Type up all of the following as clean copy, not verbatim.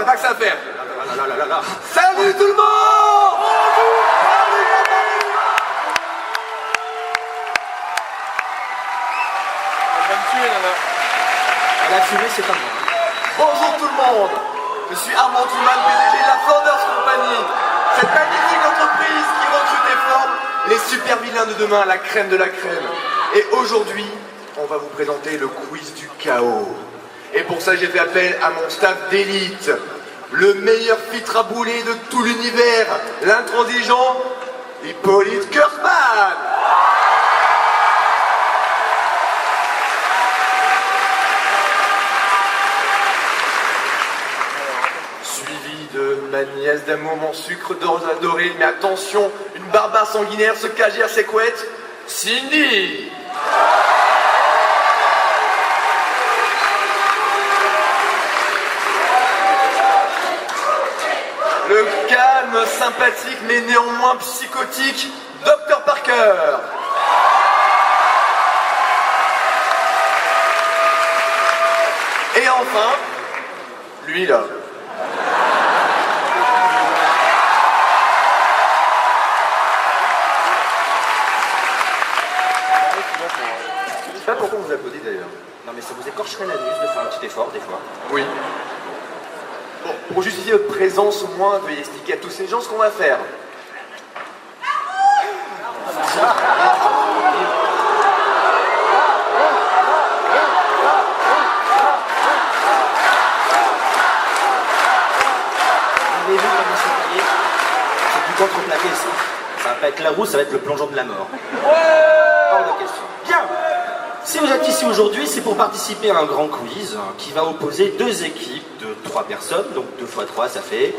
pas que ça à faire. Salut tout le monde! La fumée, c'est pas moi. Bonjour tout le monde! Je suis Armand Touman, PDG de la Flanders Company. Cette magnifique entreprise qui recrute et forme les super vilains de demain, la crème de la crème. Et aujourd'hui, on va vous présenter le quiz du chaos. Et pour ça, j'ai fait appel à mon staff d'élite. Le meilleur filtre à bouler de tout l'univers, l'intransigeant Hippolyte Kurzman. Suivi de ma nièce d'amour, mon sucre d'orge adoré, mais attention, une barbare sanguinaire se cache à ses couettes, Cindy. Le calme, sympathique, mais néanmoins psychotique, Dr Parker. Et enfin, lui là. Je sais pas pourquoi on vous applaudit d'ailleurs. Non mais ça vous écorcherait la nuque de faire un petit effort des fois. Oui. Bon, pour justifier votre présence au moins, veuillez expliquer à tous ces gens ce qu'on va faire. Vous avez vu comment c'est payé? C'est du contreplaqué ça. Ça va pas être la roue, ça va être le plongeon de la mort. Hors de question. Bien. Si vous êtes ici aujourd'hui, c'est pour participer à un grand quiz qui va opposer deux équipes de 3 personnes, donc 2 x 3, ça fait...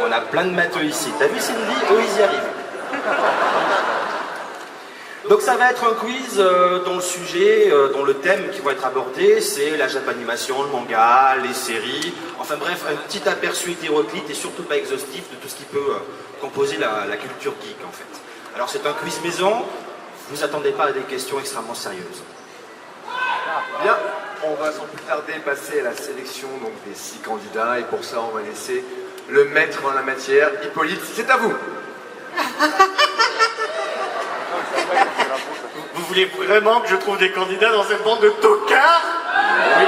On a plein de matheux ici. T'as vu Cindy? Eux, ils y arrivent. Donc ça va être un quiz dont le sujet, dont le thème qui va être abordé, c'est la japanimation, le manga, les séries, enfin bref, un petit aperçu hétéroclite et surtout pas exhaustif de tout ce qui peut composer la culture geek en fait. Alors c'est un quiz maison, vous attendez pas à des questions extrêmement sérieuses. Bien, on va sans plus tarder passer à la sélection donc, des 6 candidats et pour ça on va laisser le maître en la matière, Hippolyte, c'est à vous. Vous voulez vraiment que je trouve des candidats dans cette bande de tocards? Oui.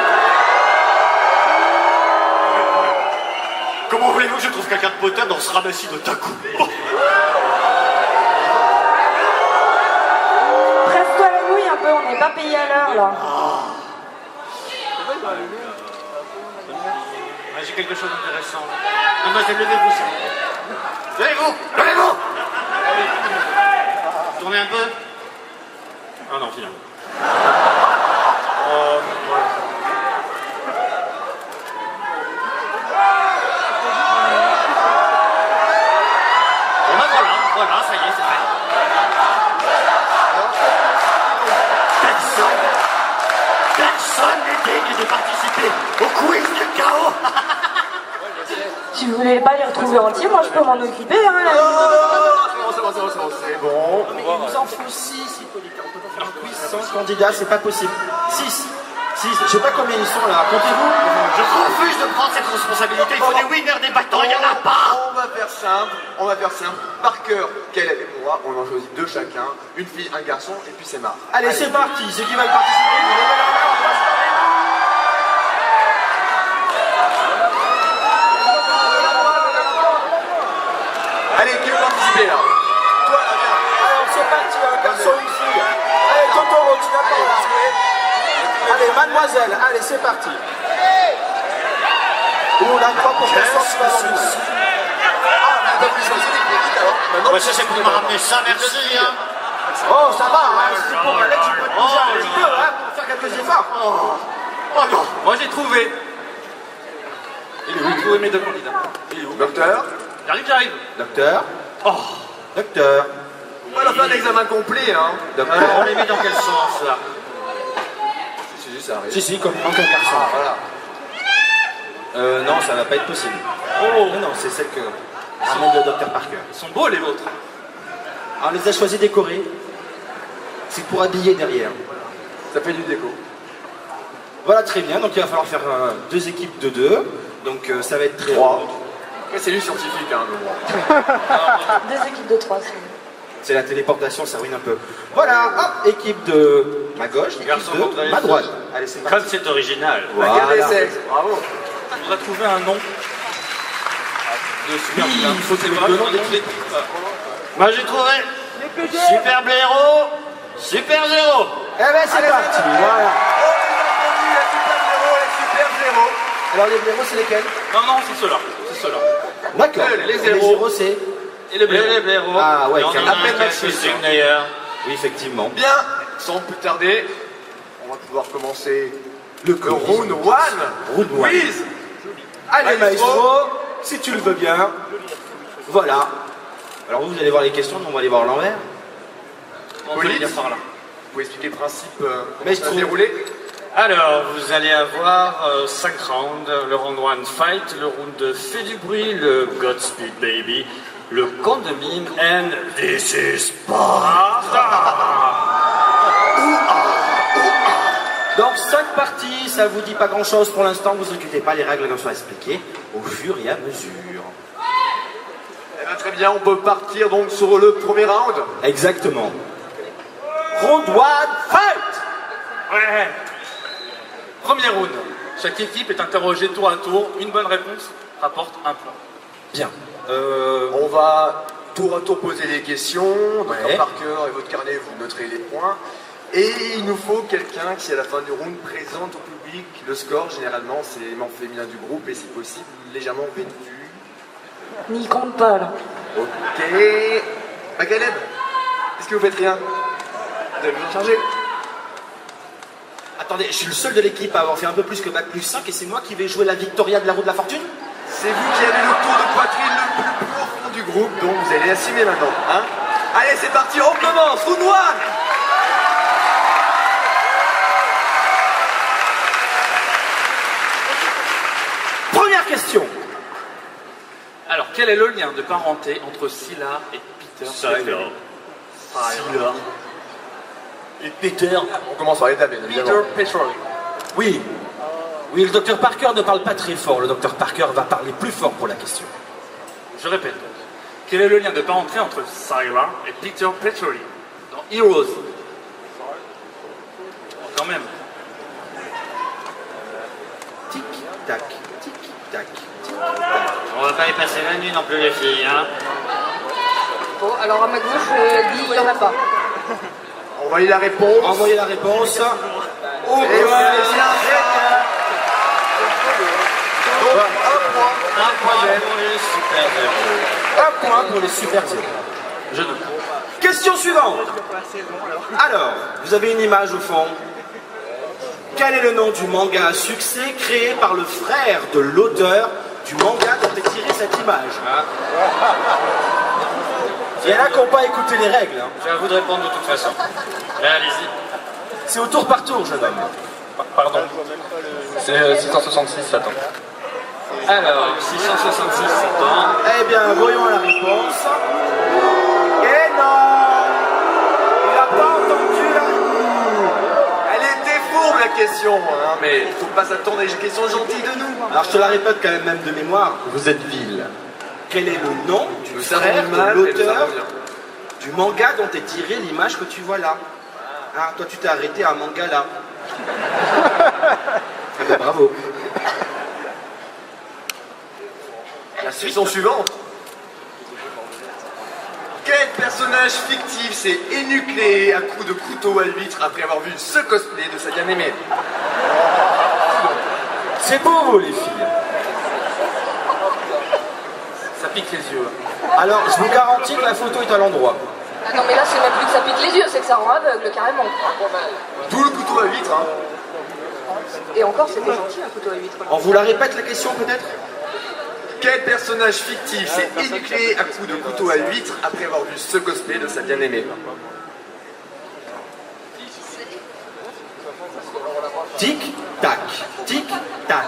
Comment voulez-vous que je trouve quelqu'un de potable dans ce ramassis de taku? Presse-toi la nouille un peu, on n'est pas payé à l'heure là. Ah, j'ai quelque chose d'intéressant. Mademoiselle, levez-vous, s'il vous plaît. Levez-vous! Levez-vous! Tournez un peu. Ah non, finalement. Bon ben voilà, ça y est, c'est fait. Personne n'est digne de participer au quiz du chaos. Si vous voulez pas les retrouver entiers, moi je peux m'en occuper. Hein, C'est bon. Mais il nous en faut 6, Hippolyte. On peut pas faire un quiz sans candidat, c'est pas possible. 6. Je sais pas combien ils sont là, comptez-vous? Je refuse de prendre cette responsabilité, il faut des winners, des battants, il n'y en a pas. On va faire simple. Par cœur, Caleb et moi, on en choisit 2 chacun, une fille, un garçon, et puis c'est marre. Allez, c'est parti, ceux qui veulent participer, vous levez la main, on va se parler. Allez, qui veut participer là? Toi, viens. Alors c'est parti, un garçon, une fille. Allez, Totoro, tu vas pas jouer. Allez, mademoiselle, allez, c'est parti. Ouh, la 3% tu vas dans le bus. Ah, on a plus choisi des crédits alors. Maintenant, Ouais, ça c'est pour me ramener ça, merci. Hein. Oh, ça va, hein, si pour aller, tu peux te bouger un petit peu, hein, pour faire quelques efforts. Oh non. moi j'ai trouvé. Il est où? Vous trouvez mes 2 candidats? Il est où? Docteur, J'arrive. Docteur? Oh. Docteur? on va leur faire un examen complet, hein. Docteur? Alors on les met dans quel sens là? Ça arrive. Si, comme un garçon. Voilà. Non, ça va pas être possible. Oh. Non, c'est celle que... Ramène le Dr Parker. Ils sont beaux les vôtres. Alors, on les a choisis décorés. C'est pour habiller derrière. Ça fait du déco. Voilà, très bien. Donc, il va falloir faire 2 équipes de 2. Donc ça va être très 3. long. Après, c'est lui scientifique, hein, mais bon. 2 équipes de 3, C'est la téléportation, ça ruine un peu. Voilà, hop, équipe de ma gauche, équipe Garçon contre de les ma filles. droite. Allez, c'est Comme parti. c'est original. Voilà. La guerre des sexes, bravo. On voudrait trouver un nom de super Oui, vilain. il faut trouver le nom d'équipe. Moi j'ai trouvé Super Blaireau, Super Zéro. Eh ben c'est parti, voilà. Oh, j'ai entendu la super zéro, la super zéro. Alors les blaireaux, c'est lesquels? Non, non, c'est ceux-là. C'est ceux-là. D'accord. Les Les zéros. zéros, c'est... Et les blaireaux. Ah ouais, Et on qui a en à a peine un qui matché, est ça. signe d'ailleurs. Oui, effectivement. Bien, sans plus tarder, on va pouvoir commencer Le le round 1. Round one. Quiz. Allez, Maestro. maestro, si tu le veux bien. Voilà. Alors vous allez voir les questions, nous on va aller voir l'envers. On peut Police. les lire par là. Vous pouvez expliquer le principe comment ça Maestro. va se dérouler? Alors, vous allez avoir 5 rounds. Le round 1 fight, le round 2 fait du bruit, le Godspeed Baby, le compte de mime, and this is Sparta. Donc 5 parties, ça vous dit pas grand chose pour l'instant, vous inquiétez pas, les règles elles sont expliquées au fur et à mesure. Eh ben, très bien, on peut partir donc sur le premier round. Exactement. Round 1, fight! Ouais. Premier round. Chaque équipe est interrogée tour à tour. Une bonne réponse rapporte un point. Bien. On va tour à tour poser des questions. Donc Ouais. par cœur et votre carnet, vous noterez les points. Et il nous faut quelqu'un qui, à la fin du round, présente au public le score. Généralement, c'est les membres féminins du groupe et si possible, légèrement vêtus. N'y compte pas, là. Ok. Caleb, est-ce que vous faites rien? Vous avez besoin de charger? Attendez, je suis le seul de l'équipe à avoir fait un peu plus que Bac plus 5 et c'est moi qui vais jouer la Victoria de la roue de la fortune? C'est vous qui avez le tour de poitrine le plus profond du groupe, donc vous allez assumer maintenant. Hein? Allez, c'est parti, on commence. Round 1. Première question. Alors, quel est le lien de parenté entre Scylla et Peter? Scylla. Et Peter. On commence par l'étape, bien évidemment. Peter Petroli. Oui. Oui, le docteur Parker ne parle pas très fort. Le docteur Parker va parler plus fort pour la question. Je répète donc. Quel est le lien de parenté entre Scylla et Peter Petroli dans Heroes? Quand même. Tic, tac, tic, tac, tic, tac. On va pas y passer la nuit non plus les filles, hein. Bon, alors à ma gauche, je dis il n'y en a pas. Envoyez la réponse. Envoyez la réponse. Et vous allez bien. Donc, Un point pour les super héros. Un point pour les super zéros. Je note. Question suivante. Alors, vous avez une image au fond. Quel est le nom du manga à succès créé par le frère de l'auteur du manga dont est tirée cette image? Il y en a qui n'ont pas écouté les règles. Hein. J'ai à vous de répondre de toute façon. Allez-y. C'est au tour par tour, jeune homme. Pardon. C'est 666, attends. Alors, 666, attends. Eh bien, voyons la réponse. Et non! Il n'a pas entendu la... Elle était fourbe la question, hein, mais il faut pas s'attendre à des questions gentilles de nous. Alors, je te la répète quand même de mémoire. Vous êtes ville. Quel est le nom du Le savons frère mal de et le savons l'auteur bien. du manga dont est tirée l'image que tu vois là? Ah, toi, tu t'es arrêté à un manga là. Eh ben, bravo. La question suivante. Quel personnage fictif s'est énucléé à coups de couteau à huître après avoir vu ce cosplay de sa bien-aimée? C'est beau, vous, les filles. Ça pique les yeux. Alors, je vous garantis que la photo est à l'endroit. Ah non, mais là, c'est même plus que ça pique les yeux, c'est que ça rend aveugle carrément. D'où le couteau à huître, hein. Et encore, c'était gentil un couteau à huître. On vous la répète, la question, peut-être? Quel personnage fictif s'est énucléé à coups de couteau à huître après avoir vu ce cosplay de sa bien-aimée? Tic, tac, tic, tac.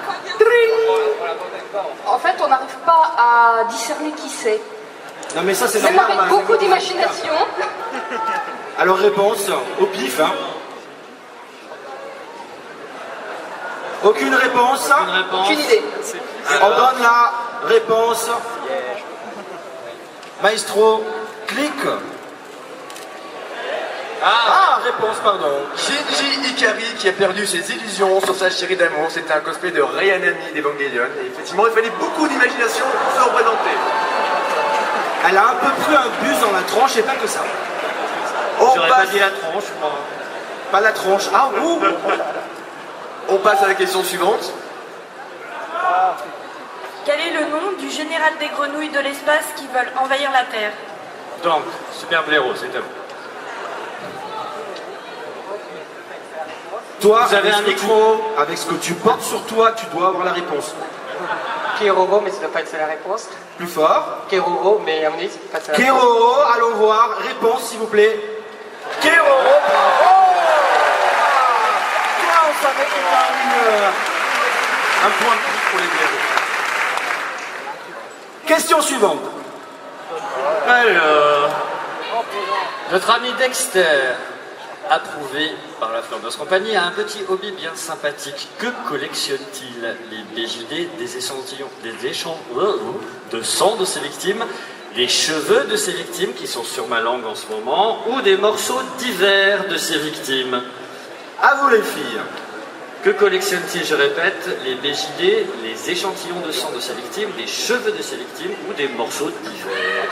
En fait, on n'arrive pas à discerner qui c'est. Non, mais ça, c'est Même normal. avec beaucoup d'imagination. Alors, réponse, au pif, hein. Aucune réponse. Une réponse. Aucune idée. On donne la réponse. Maestro, clique. Ah, réponse, pardon. Shinji Ikari qui a perdu ses illusions sur sa chérie d'amour, c'était un cosplay de Ryanami d'Evangelion. Et effectivement, il fallait beaucoup d'imagination pour se représenter. Elle a un peu pris un bus dans la tronche et pas que ça. J'aurais pas dit la tronche, moi. Pas la tronche. Ah, ouh. On passe à la question suivante. Quel est le nom du général des grenouilles de l'espace qui veulent envahir la Terre? Donc, Super Blaireau, c'est à vous. Toi, Vous avez avec un ce que micro. Avec ce que tu portes sur toi, tu dois avoir la réponse. Keroro, mais ça ne doit pas être ça la réponse. Plus fort. Keroro, mais à mon avis, c'est pas ça la réponse. Keroro, allons voir. Réponse, s'il vous plaît. Keroro, bravo. Toi, on savait qu'il y avait un point de plus pour les blaireaux. Question suivante. Alors, notre ami Dexter, approuvé par la Flanders Company, a un petit hobby bien sympathique. Que collectionne-t-il? Les BJD, des échantillons, de sang de ses victimes, les cheveux de ses victimes qui sont sur ma langue en ce moment, ou des morceaux divers de ses victimes? À vous les filles. Que collectionne-t-il? Je répète, les BJD, les échantillons de sang de ses victimes, les cheveux de ses victimes ou des morceaux divers?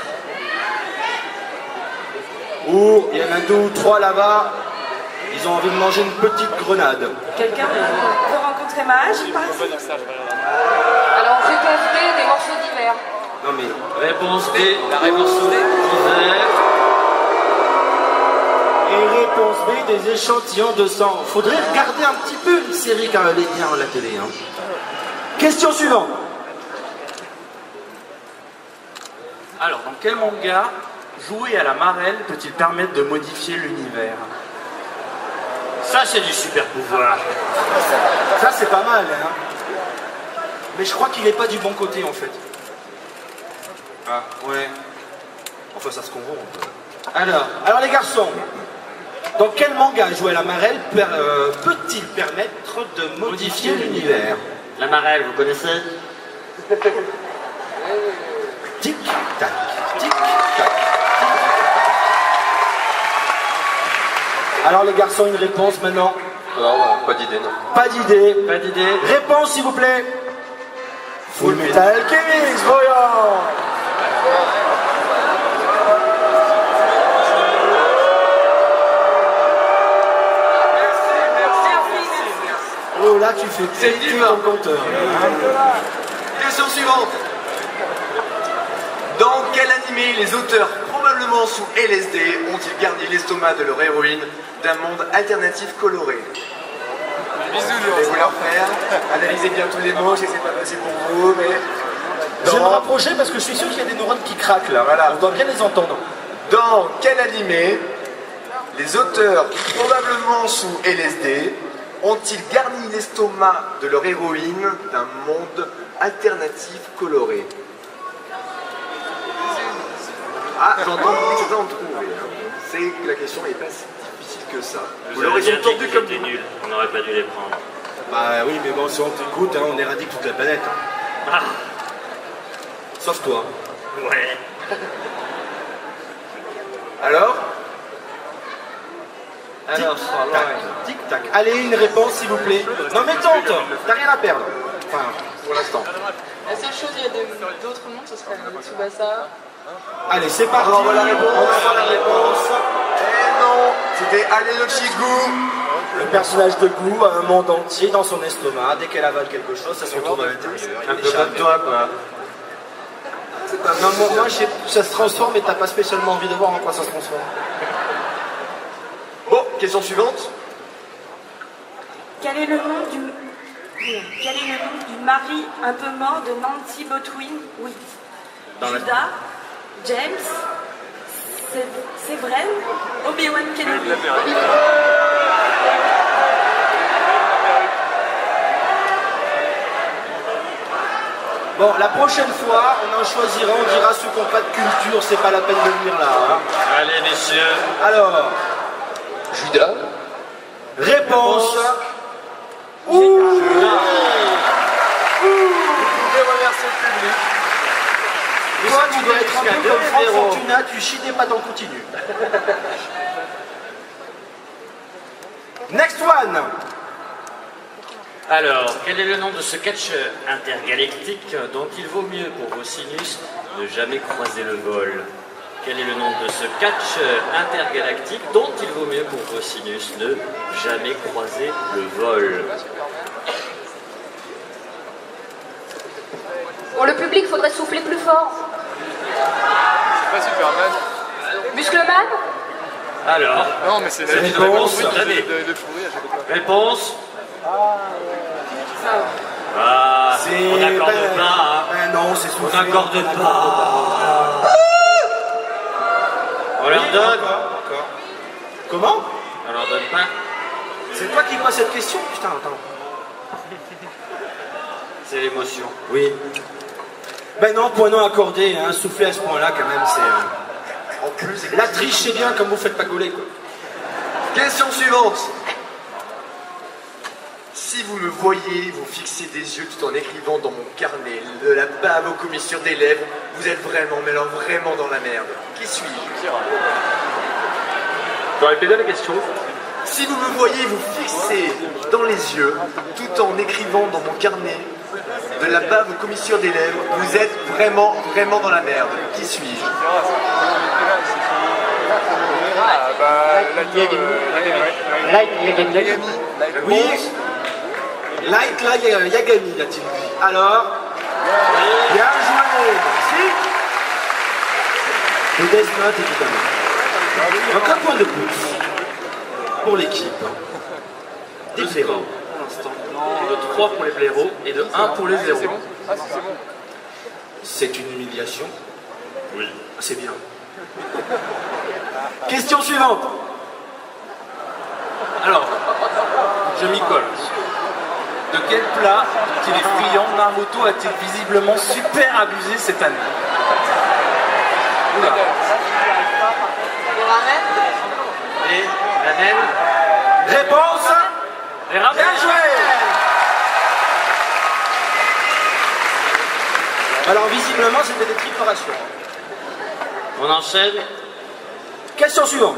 Ou il y en a 2 ou 3 là-bas. Ils ont envie de manger une petite grenade. Quelqu'un veut rencontrer ma hache, par exemple? Alors, réponse B, des morceaux divers. Non mais. Réponse B, la morceaux divers. Et réponse B, des échantillons de sang. Faudrait regarder un petit peu une série quand elle est bien à la télé. Hein. Question suivante. Alors, dans quel manga jouer à la marelle peut-il permettre de modifier l'univers? Ça, c'est du super pouvoir. Ça c'est pas mal. Hein. Mais je crois qu'il est pas du bon côté en fait. Ah, ouais. Enfin ça se comprend un peu. Alors les garçons, dans quel manga jouer à la marelle peut-il permettre de modifier l'univers? La marelle, vous connaissez? Tic tac, tic tac. Alors les garçons, une réponse maintenant. Non, pas d'idée, non. Pas d'idée. Pas d'idée? Réponse s'il vous plaît. Full Metal Alchemist, voyons. Oh là tu fais C'est péter divin. ton compteur. Question suivante. Dans quel animé les auteurs, probablement sous LSD, ont-ils garni l'estomac de leur héroïne d'un monde alternatif coloré? Bisous, je vais vous leur faire. Analysez bien tous les mots, je sais que c'est pas facile pour vous, mais... Je vais me rapprocher parce que je suis sûr qu'il y a des neurones qui craquent là. Voilà. On doit bien les entendre. Dans quel animé les auteurs, probablement sous LSD, ont-ils garni l'estomac de leur héroïne d'un monde alternatif coloré? Ah, j'entends que c'est en trouver. Hein. C'est que la question n'est pas si difficile que ça. Vous l'aurez avez bien entendu dit comme qu'ils étaient nuls. On n'aurait pas dû les prendre. Bah oui, mais bon, si on t'écoute, hein, on éradique toute la planète. Ah, Sauf toi. ouais. Alors, Alors, Tac, tic tac. Allez, une réponse s'il vous plaît. Non mais tente, t'as rien à perdre. Enfin, pour l'instant. La seule chose, il y a d'autres mondes, ce serait Tsubasa. Allez, c'est parti. Alors, on voit la réponse. On voit la réponse. eh non, c'était Alenochi Gu. Le personnage de Gou a un monde entier dans son estomac. Dès qu'elle avale quelque chose, ça se retourne à l'intérieur. Un peu comme toi, quoi. Non, moi, ça se transforme et t'as pas spécialement envie de voir en quoi ça se transforme. Bon, question suivante. Quel est le nom du mari un peu mort de Nancy Botwin? Oui. Judas, James, Sévren, Obi-Wan Kenobi. Bon, la prochaine fois, on en choisira, on dira ceux qui n'ont pas de culture, c'est pas la peine de venir là. Hein. Allez, messieurs. Alors, Judas. réponse. Ouh. Merci au public. Toi, tu dois être un peu comme Franck Fortuna, tu chies des pattes en continu. Next one. Alors, quel est le nom de ce catcheur intergalactique dont il vaut mieux pour vos sinus ne jamais croiser le vol? Quel est le nom de ce catcheur intergalactique dont il vaut mieux pour vos sinus ne jamais croiser le vol? Pour le public, faudrait souffler plus fort. C'est pas Superman. Muscleman? Alors, Non, mais c'est la réponse. de Allez. fourrer à chaque fois. Réponse. Ah, on n'accorde pas, hein. Non, c'est On n'accorde pas. On leur donne. Comment? On leur donne pas. C'est toi qui poses cette question? Putain, attends. C'est l'émotion. Oui. Ben non, point non accordé, hein. Souffler à ce point-là, quand même, c'est... En plus, La triche, c'est bien, comme vous faites pas gauler, quoi. question suivante. Si vous me voyez, vous fixez des yeux tout en écrivant dans mon carnet, de la bave aux commissures des lèvres, vous êtes vraiment, mais alors vraiment dans la merde. Qui suis-je? Tu vas répéter la question? Si vous me voyez, vous fixez dans les yeux, tout en écrivant dans mon carnet, de la bave aux commissures des lèvres, vous êtes vraiment, vraiment dans la merde. Qui suis-je? Ah, bah, Light Yagami. Oui. Light Yagami, a-t-il dit. Alors, bien joué. Merci. Le Death Note, évidemment. Donc un point de plus pour l'équipe. Des blaireaux. Pour l'instant. De 3 pour les blaireaux et de 1 pour les c'est 0. bon. Ah, c'est bon. C'est une humiliation. Oui. C'est bien. Question suivante. Alors, je m'y colle. De quel plat, dont il est friand, Naruto a-t-il visiblement super abusé cette année? Oula. Et la naine. Réponse. Les ramen. Bien joué. Alors visiblement c'était des tripurations. On enchaîne. Question suivante.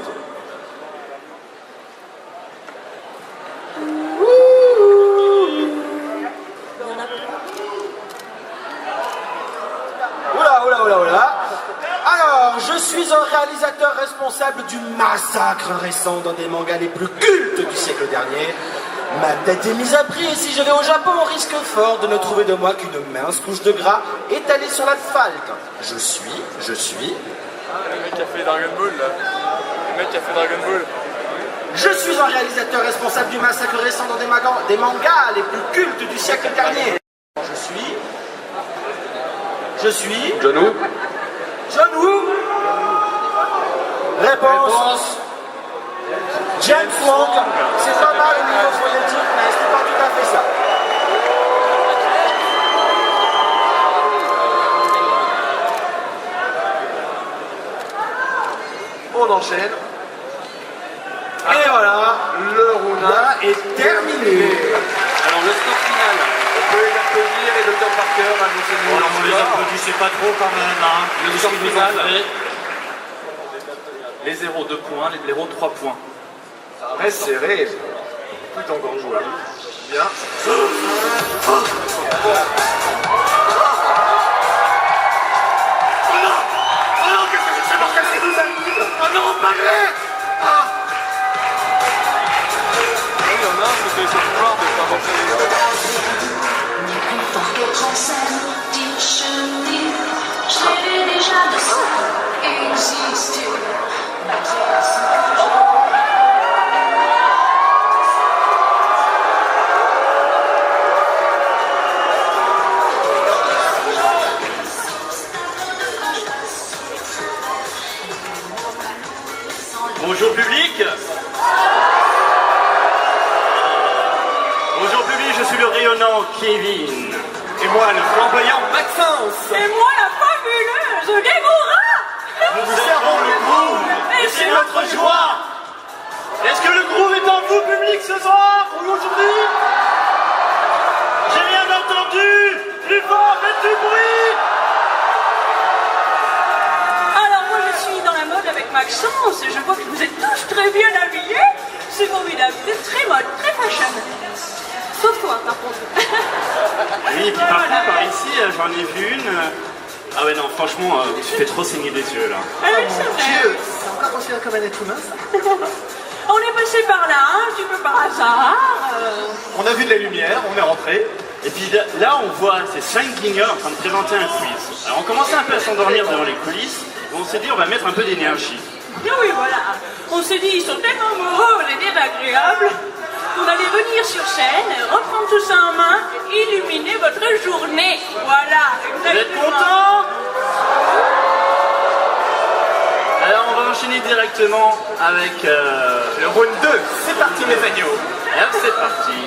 Oula. Alors, je suis un réalisateur responsable du massacre récent d'un des mangas les plus cultes du siècle dernier. Ma tête est mise à prix et si je vais au Japon, on risque fort de ne trouver de moi qu'une mince couche de gras étalée sur l'asphalte. Je suis... Le mec qui a fait Dragon Ball, là. Le mec qui a fait Dragon Ball. Je suis un réalisateur responsable du massacre récent dans des mangas les plus cultes du siècle dernier. Je suis... John Woo. John Woo. Réponse. James Wong. C'est pas mal au niveau phonétique, mais c'est pas tout à fait ça. On enchaîne. Et voilà, Le round est terminé. Alors, le score final. On peut les applaudir et Dr Parker annoncez-nous On les applaudissait pas trop quand même, hein. Le score final. Les 0, 2 points. Les blaireaux, 3 points. Très serré. Tout encore jouable. Bien. Il y en a un, c'était ce pouvoir de faire avancer Bonjour public. Bonjour public, je suis le rayonnant Kevin. Et moi, le flamboyant Maxence. Et moi, la fabuleuse Déborah. Nous servons le groove et c'est notre joie. Est-ce que le groove est en vous, public, ce soir ou aujourd'hui? J'ai rien entendu. Plus fort, faites du bruit. j'en ai vu une. Ah ouais, non, franchement, tu fais trop saigner des yeux, là. Ah oui, c'est vrai. Dieu, c'est encore considéré comme un être humain, ça? On est passé par là, un petit peu par hasard. On a vu de la lumière, on est rentré. Et puis là, on voit ces 5 guignols en train de présenter un quiz. Alors, on commençait un peu à s'endormir devant les coulisses. Et on s'est dit, on va mettre un peu d'énergie. Oui, voilà. On s'est dit, ils sont tellement moroses et désagréables qu'on allait venir sur scène, reprendre tout ça en main, illuminer votre journée. Voilà, Vous êtes exactement. contents? Alors, on va enchaîner directement avec Le round 2, c'est parti mes agneaux. Et hop, c'est parti.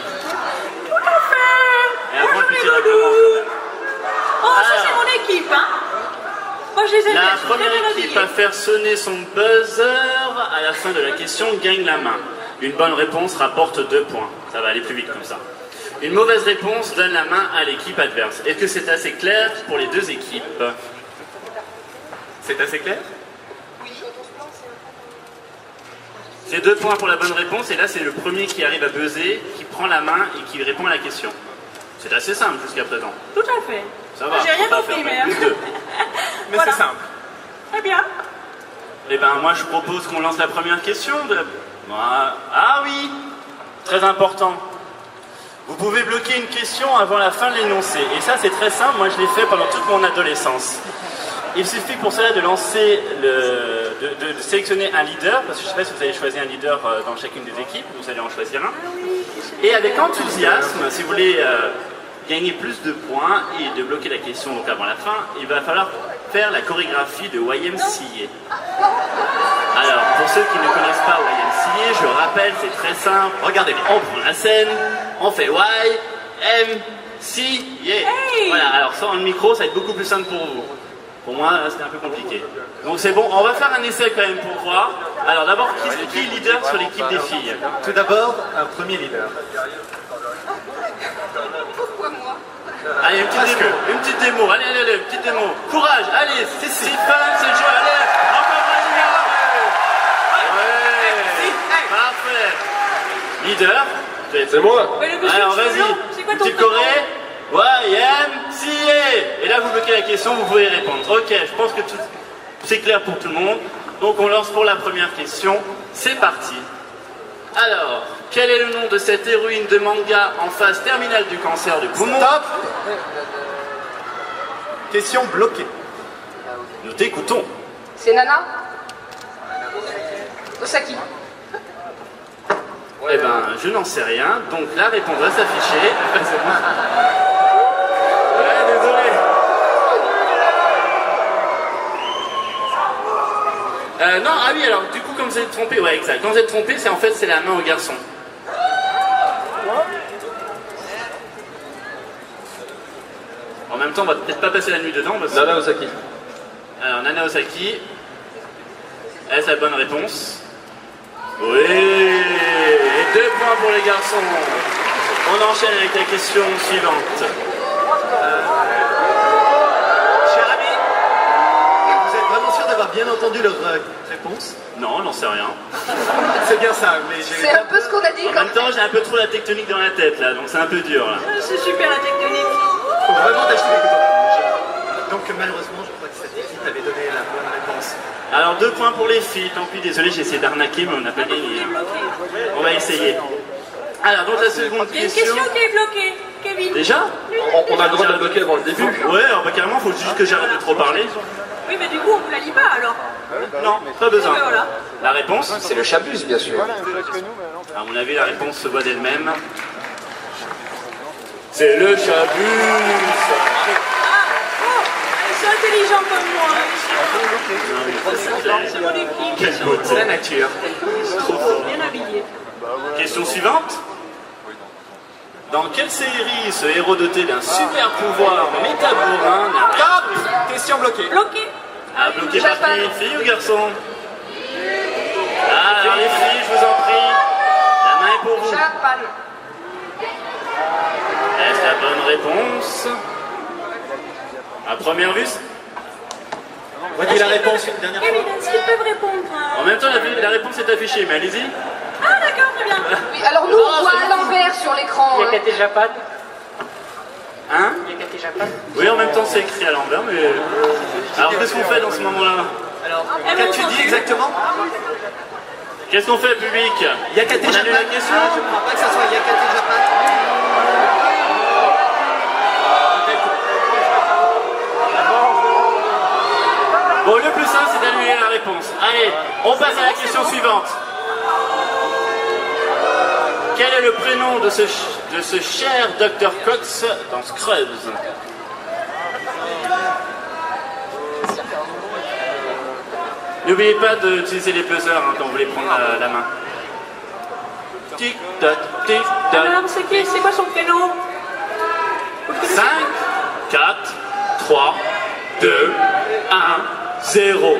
Tout à fait. Et avant le petit Bonjour, les règlement, loulous. quand même. Oh, ça c'est Alors. mon équipe, hein. Moi, je les aime bien, La ils sont très première bien équipe à habillés. faire sonner son buzzer à la fin de la question gagne la main. Une bonne réponse rapporte 2 points. Ça va aller plus vite comme ça. Une mauvaise réponse donne la main à l'équipe adverse. Est-ce que c'est assez clair pour les deux équipes? C'est assez clair? C'est 2 points pour la bonne réponse et là c'est le premier qui arrive à buzzer, qui prend la main et qui répond à la question. C'est assez simple jusqu'à présent. Tout à fait. Ça va. J'ai rien on va compris, faire mais... plus deux. Mais Voilà. c'est simple. Très bien. Eh ben moi je propose qu'on lance la première question. Ah oui, très important. Vous pouvez bloquer une question avant la fin de l'énoncé. Et ça c'est très simple, moi je l'ai fait pendant toute mon adolescence. Il suffit pour cela de lancer de sélectionner un leader, parce que je ne sais pas si vous avez choisi un leader dans chacune des équipes, vous allez en choisir un. Et avec enthousiasme, si vous voulez gagner plus de points et de bloquer la question donc avant la fin, il va falloir faire la chorégraphie de YMCA. Alors, pour ceux qui ne connaissent pas YMCA, je rappelle, c'est très simple. Regardez, on prend la scène, on fait YMCA. Hey. Voilà, alors sans le micro, ça va être beaucoup plus simple pour vous. Pour moi, c'était un peu compliqué. Donc c'est bon, on va faire un essai quand même pour voir. Alors d'abord, qui est leader sur l'équipe des filles? Tout d'abord, un premier leader. Pourquoi moi? Allez, une petite démo, allez, une petite démo. Courage, allez, c'est fun, c'est le jeu, allez, encore un leader. Ouais, parfait. Leader, C'est moi. Mais le monsieur alors de cheveux vas-y, blancs, c'est quoi ton petite prénom? Corée, YMCA. Et là vous bloquez la question, vous pouvez répondre. Ok, je pense que c'est clair pour tout le monde. Donc on lance pour la première question, c'est parti. Alors, quel est le nom de cette héroïne de manga en phase terminale du cancer du poumon? Stop. Question bloquée. Nous t'écoutons. C'est Nana? Osaki. Eh ben, je n'en sais rien, donc la réponse va s'afficher. Ouais, désolé. Non, ah oui, alors du coup, comme vous êtes trompé, ouais, exact. Quand vous êtes trompé, c'est en fait, c'est la main au garçon. En même temps, on va peut-être pas passer la nuit dedans. Parce que... Nana Osaki. Alors, Nana Osaki. Est-ce la bonne réponse? Oui. Et 2 points pour les garçons. On enchaîne avec la question suivante. Cher ami, vous êtes vraiment sûr d'avoir bien entendu leur réponse? Non, j'en sais rien. C'est bien ça, mais C'est un peu ce qu'on a dit En quand même temps, j'ai un peu trop la tectonique dans la tête là, donc c'est un peu dur là. C'est super la tectonique. Faut vraiment t'acheter les copains. Donc malheureusement, je crois que cette équipe avait donné la bonne réponse. Alors 2 points pour les filles, tant pis, désolé, j'ai essayé d'arnaquer, mais on n'a pas gagné. Hein. On va essayer. Alors, donc la seconde Il y a une question. question qui est bloquée. Kevin. Déjà? On a le droit de la bloquer avant le début. Ouais, alors bah, carrément, faut juste que j'arrête de trop parler. Oui, mais du coup, on vous la lit pas alors. Non, pas besoin. Ouais, voilà. La réponse? C'est le chabus, bien sûr. À mon avis, la réponse se voit d'elle-même. C'est le chabus. Ah, oh, ils sont intelligents comme moi. Non, oui, ça, c'est clair. C'est mon équipe. Quelle beauté. c'est la nature. Trop fort. Bien habillés. Question suivante. Dans quelle série ce héros doté d'un super pouvoir métabourin n'a pas Stop. Question bloquée. Bloqué. à bloquer par Japan. qui? Filles ou garçons? Ah, alors les filles, je vous en prie. La main est pour vous. Japan. Est-ce la bonne réponse? À première vue? Voici la réponse une dernière fois. Kevin, est-ce qu'ils peuvent répondre En même temps, la réponse est affichée, mais allez-y. Ah, d'accord, très bien. Oui, alors nous, on voit à l'envers sur l'écran. Il y a hein. Kate Japan. Hein? Oui, en même temps c'est écrit à l'envers, mais... Alors qu'est-ce qu'on fait dans ce moment-là? Alors, qu'as-tu dit exactement? Qu'est-ce qu'on fait, public? Yakate On annule Japan. la question? Ah, je ne crois pas que ça soit Yakate Japan. Bon, le plus simple, c'est d'annuler la réponse. Allez, on passe à la question suivante. Quel est le prénom de ce cher Dr. Cox dans Scrubs? N'oubliez pas d'utiliser les buzzers hein, quand vous voulez prendre la main. Tic-tac, tic-tac. Alors, c'est quoi son prénom? 5, 4, 3, 2, 1, 0.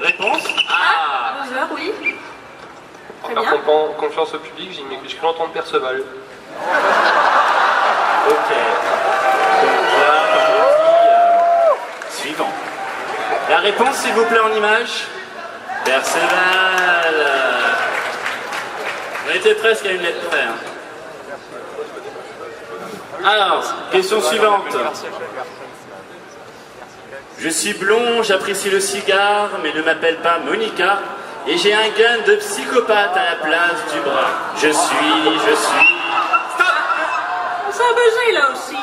Réponse? Ah! Buzzer, oui. Très Par bien. contre, confiance au public, j'ai cru entendre Perceval. Ok. Donc là, comme on dit, suivant. La réponse, s'il vous plaît, en image. Perceval. On était presque à une lettre près. Hein. Alors, question suivante. Je suis blond, j'apprécie le cigare, mais ne m'appelle pas Monica. Et j'ai un gun de psychopathe à la place du bras. Je suis... Stop! Ça a buzzé là aussi.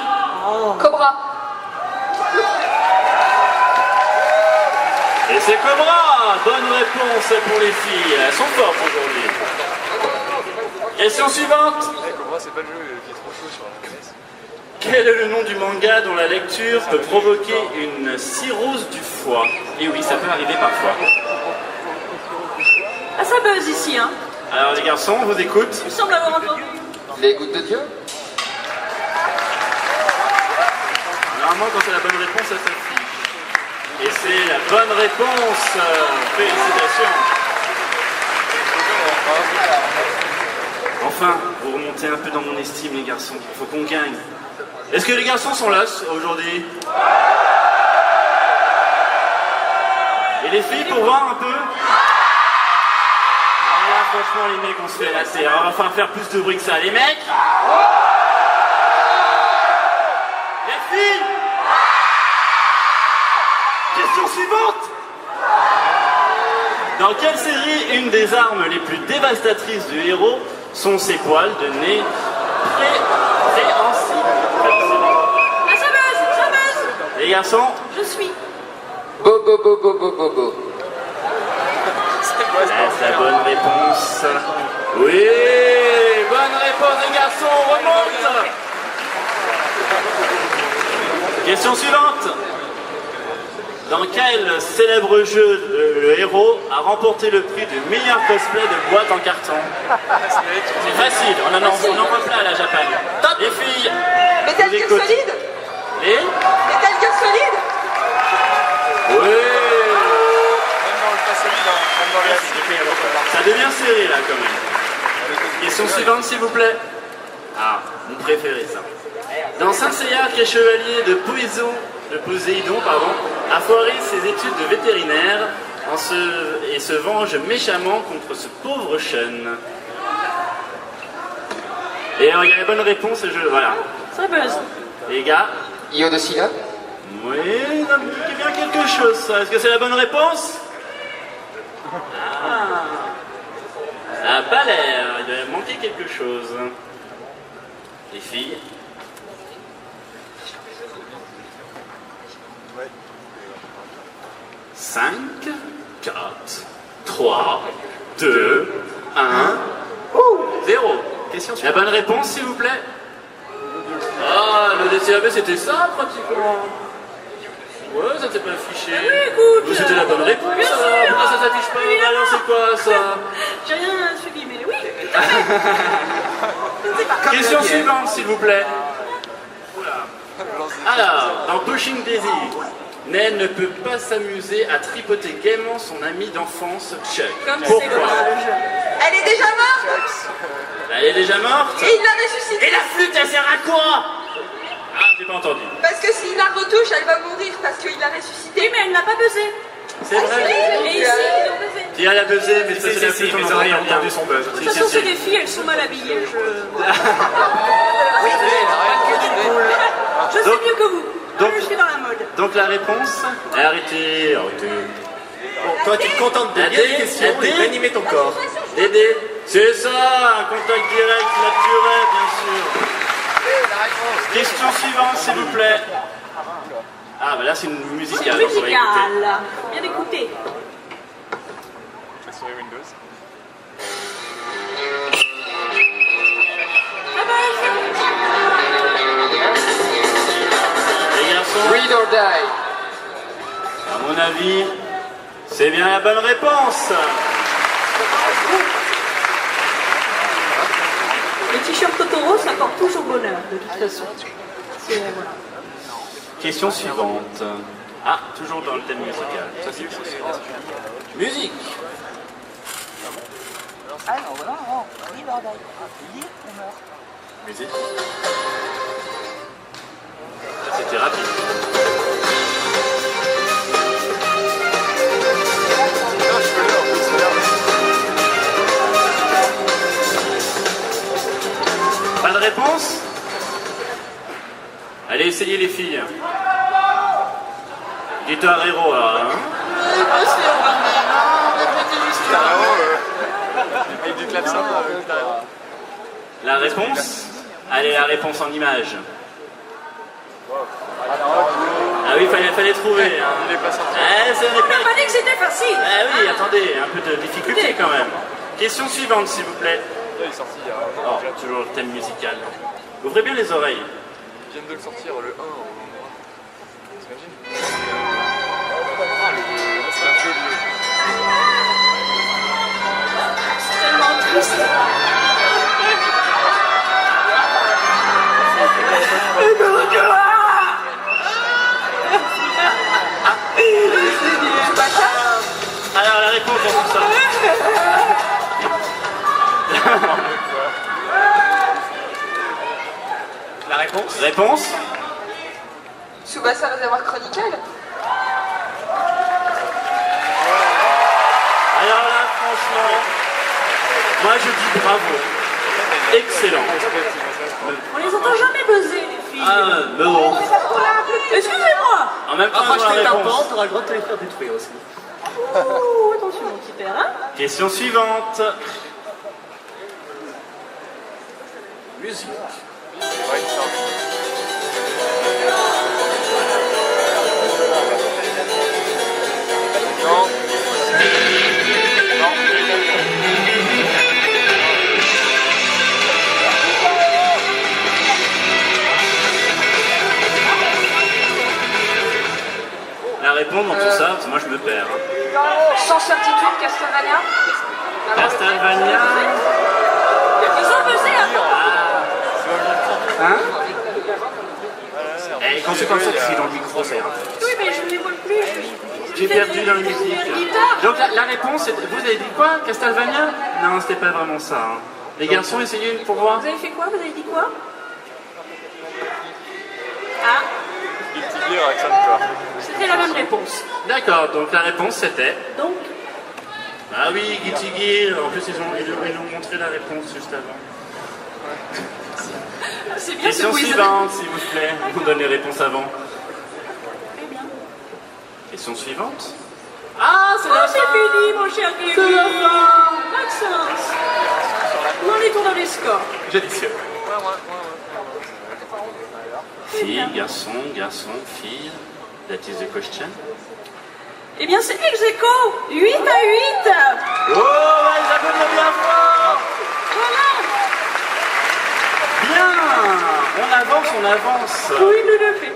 Cobra. Et c'est Cobra! Bonne réponse pour les filles. Elles sont fortes aujourd'hui. Question suivante. Cobra, c'est pas le jeu, il est trop chaud sur la classe. Quel est le nom du manga dont la lecture peut provoquer une cirrhose du foie? Et oui, ça peut arriver parfois. Ah, ça buzz ici, hein. Alors les garçons, on vous écoute. Il me semble avoir entendu. Les gouttes de Dieu. Normalement, quand c'est la bonne réponse, ça s'affiche. Et c'est la bonne réponse. Félicitations. Enfin, vous remontez un peu dans mon estime, les garçons. Il faut qu'on gagne. Est-ce que les garçons sont là aujourd'hui? Et les filles, pour voir un peu? Voilà, franchement, les mecs, on se fait lasser. Alors, on va falloir faire plus de bruit que ça. Les mecs? Les filles? Question suivante! Dans quelle série une des armes les plus dévastatrices du héros sont ses poils de nez préhensibles? Ah, ça buzz. Les garçons? Je suis. Bo. Est-ce la bonne réponse? Oui! Bonne réponse, les garçons, on remonte! Question suivante. Dans quel célèbre jeu le héros a remporté le prix du meilleur cosplay de boîte en carton? C'est facile, on en voit plein à la Japan. Les filles, Metal vous Gear écoutez. Solid. Les? Metal Gear Solid. Oui! Même dans le pas solide, hein, même dans les Ça devient serré là quand même. Question suivante s'il vous plaît. Ah, mon préféré ça. Dans Saint Seiya, qui est chevalier de Poséidon, a foiré ses études de vétérinaire et se venge méchamment contre ce pauvre Shun. Et alors il y a la bonne réponse et voilà. Ça buzz. Les gars, Io de Silla. oui, ça me dit bien quelque chose ça. Est-ce que c'est la bonne réponse? Ah, ça n'a pas l'air, il doit manquer quelque chose. Les filles? Ouais. 5, 4, 3, 2, 1, 0. Question suivante. La bonne réponse, s'il vous plaît? Ah, le DCAB, c'était ça, pratiquement. Ouais, ça t'est pas affiché. Oui, écoute. Mais c'était la bonne réponse, Bien alors. sûr. Pourquoi ça s'affiche pas? Évidemment. Alors, c'est quoi, ça? J'ai rien suivi, mais oui. Question suivante, s'il vous plaît. Oula. Alors, dans Pushing Daisy, Ned ne peut pas s'amuser à tripoter gaiement son ami d'enfance, Chuck. Comme c'est Pourquoi? dommage. Elle est déjà morte. Elle est déjà morte? Et il l'a ressuscitée. Et la flûte, elle sert à quoi? Ah, j'ai pas entendu. Parce que s'il la retouche, elle va mourir parce qu'il l'a ressuscitée. Oui, mais elle n'a pas buzzé. C'est vrai. Et ici, ils ont buzzé. Pierre a buzzé, mais ça c'est la flûte, mes oreilles ont entendu son buzz. De toute façon, c'est des filles, elles sont mal habillées. Je sais mieux que vous. Donc- Je suis dans la mode. Donc la réponse. Arrêtez. Bon, toi, tu te contentes de lire les questions et d'animer ton corps. Dédé. C'est ça, un contact direct, naturel, bien sûr. Question suivante, s'il vous plaît. Ah, bah là c'est une musicale. on va écouter. Musicale. Bien écouter. Je vais sur les Windows. Ah bah, Les garçons, Read or die. à mon avis, c'est bien la bonne réponse. le t-shirt Totoro, ça porte toujours bonheur, de toute façon. Voilà. Question suivante. Ah, toujours dans le thème musical. Ça c'est musique. Ah non, voilà, non. Read or die. Lire ou meurt. Musique. Ça, c'était rapide. Pas de réponse? Allez, essayez les filles. Guitar Hero, alors. Hein. Avec du clavecin, La réponse? Allez, la réponse en image. Ah oui, fallait trouver. Hein. il est pas sorti. Ça n'est On pas... n'a pas dit que c'était facile. Ah oui, attendez, un peu de difficulté quand même. Question suivante, s'il vous plaît. Il est sorti il y a un an. Oh, toujours le thème musical. Ouvrez bien les oreilles. Ils viennent de le sortir, le 1 au endroit. T'imagines? C'est un jeu lieu. C'est tellement triste. Alors, la réponse dans tout ça. La réponse? Réponse? Tsubasa Réservoir Chronicle. Alors là, franchement, moi je dis bravo. Excellent. On les entend jamais buzzer, les filles. Ah, mais bon. Excusez-moi. En même temps, Après, je vois je la t'ai un réponse. pan, t'auras le droit de te les faire détruire aussi. Ouh, attention, mon petit père, hein. Question suivante. Musique. Non. La réponse dans tout ça, parce que moi je me perds. Hein. Sans certitude, Castlevania. Castlevania. Ils ont buzzé avant. Hein? Et quand c'est comme ça, tu cries dans le micro, ça ira. Oui, mais je ne les vois plus. J'ai perdu dans la musique. Donc la réponse, vous avez dit quoi? Castlevania? Non, c'était pas vraiment ça. Hein. Les garçons, essayez une pour voir. Vous avez fait quoi? Vous avez dit quoi? Ah, Guilty Gear avec ça, tu vois. c'était la même réponse. D'accord, donc la réponse c'était... Donc, Ah oui, Guilty Gear. En plus, ils ont montré la réponse juste avant. c'est bien ce Question quiz. suivante, s'il vous plaît. On donne les réponses avant. Très bien. Question suivante. Ah, c'est Oh, la c'est fin. fini, mon cher Guy. C'est la fin. Maxence. Où en est-on dans les scores? J'additionne. Fille, garçon, fille. That is the question. Eh bien, c'est ex aequo, 8 à 8. Oh, les applaudissements bien fort. Voilà. Bien. On avance. Oui, tout à fait.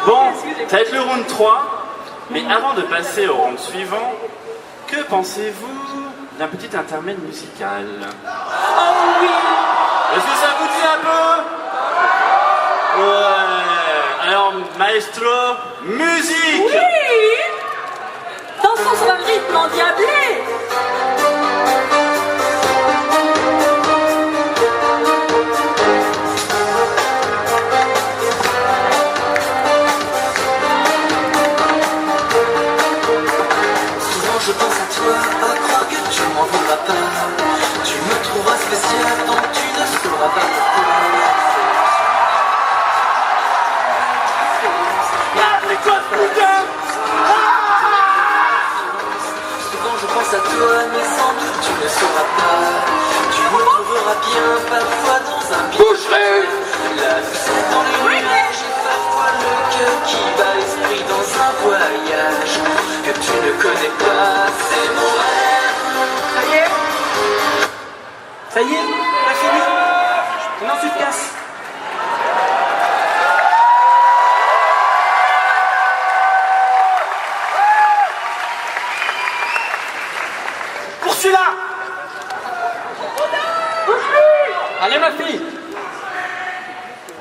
Bon, Excusez-moi. ça va être le round 3. Mais avant de passer au round suivant, que pensez-vous d'un petit intermède musical? Oh oui. Est-ce que ça vous dit un peu? Ouais. Alors, maestro, musique. Oui. Dansons sur un rythme endiablé. Souvent je pense à toi, Souvent je pense à toi, mais sans doute tu ne sauras pas. Tu me trouveras bien parfois dans un boucherie. La douceur dans les nuages et parfois le cœur qui bat l'esprit dans un voyage que tu ne connais pas. C'est mon rêve. Ça y est? Ça y est? T'as fini? Maintenant tu te casses. Pour celui-là! Allez ma fille!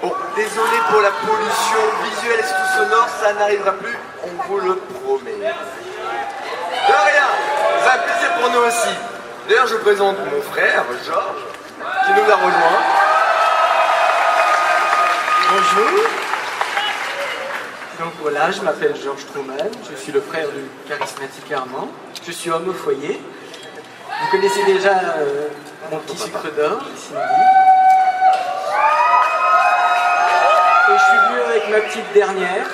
Bon, désolé pour la pollution visuelle et surtout sonore, ça n'arrivera plus, on vous le promet. De rien, c'est un plaisir pour nous aussi. D'ailleurs, je présente mon frère, Georges, qui nous a rejoint. Bonjour. Donc voilà, je m'appelle Georges Truman, je suis le frère du charismatique Armand, je suis homme au foyer. Vous connaissez déjà mon petit sucre d'or, Cindy. Et je suis venu avec ma petite dernière.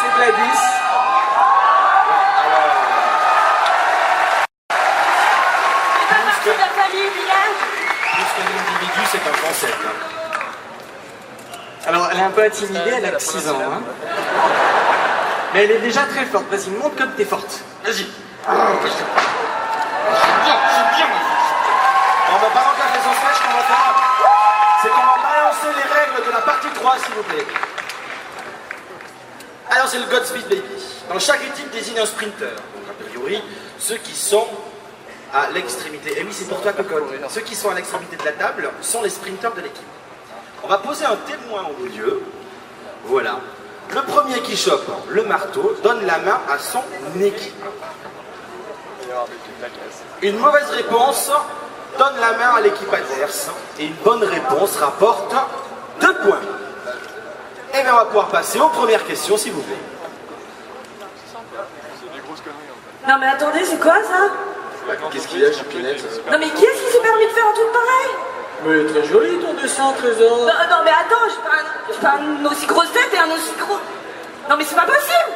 C'est Gladys. C'est pas partie de la famille, village. Plus qu'un individu, c'est un concept. Alors elle est un peu intimidée, elle a que 6 ans. Hein. Mais elle est déjà très forte, vas-y, montre comme t'es forte. Vas-y. On va pas rentrer la façon fraîche qu'on va faire. C'est qu'on va balancer les règles de la partie 3, s'il vous plaît. Alors, c'est le Godspeed Baby. Dans chaque équipe désigne un sprinter. Donc, a priori, ceux qui sont à l'extrémité. Et oui, c'est pour toi, Cocotte. Ceux qui sont à l'extrémité de la table sont les sprinters de l'équipe. On va poser un témoin au milieu. Voilà. Le premier qui chope le marteau donne la main à son équipe. Une mauvaise réponse donne la main à l'équipe adverse et une bonne réponse rapporte 2 points. Et bien on va pouvoir passer aux premières questions s'il vous plaît. Non mais attendez, c'est quoi ça? Qu'est-ce qu'il y a, Chupinette? Non mais qui est-ce qui s'est permis de faire un truc pareil? Mais très joli ton dessin, Trésor. Non mais attends, j'ai pas un aussi grosse tête et un aussi gros... Non mais c'est pas possible.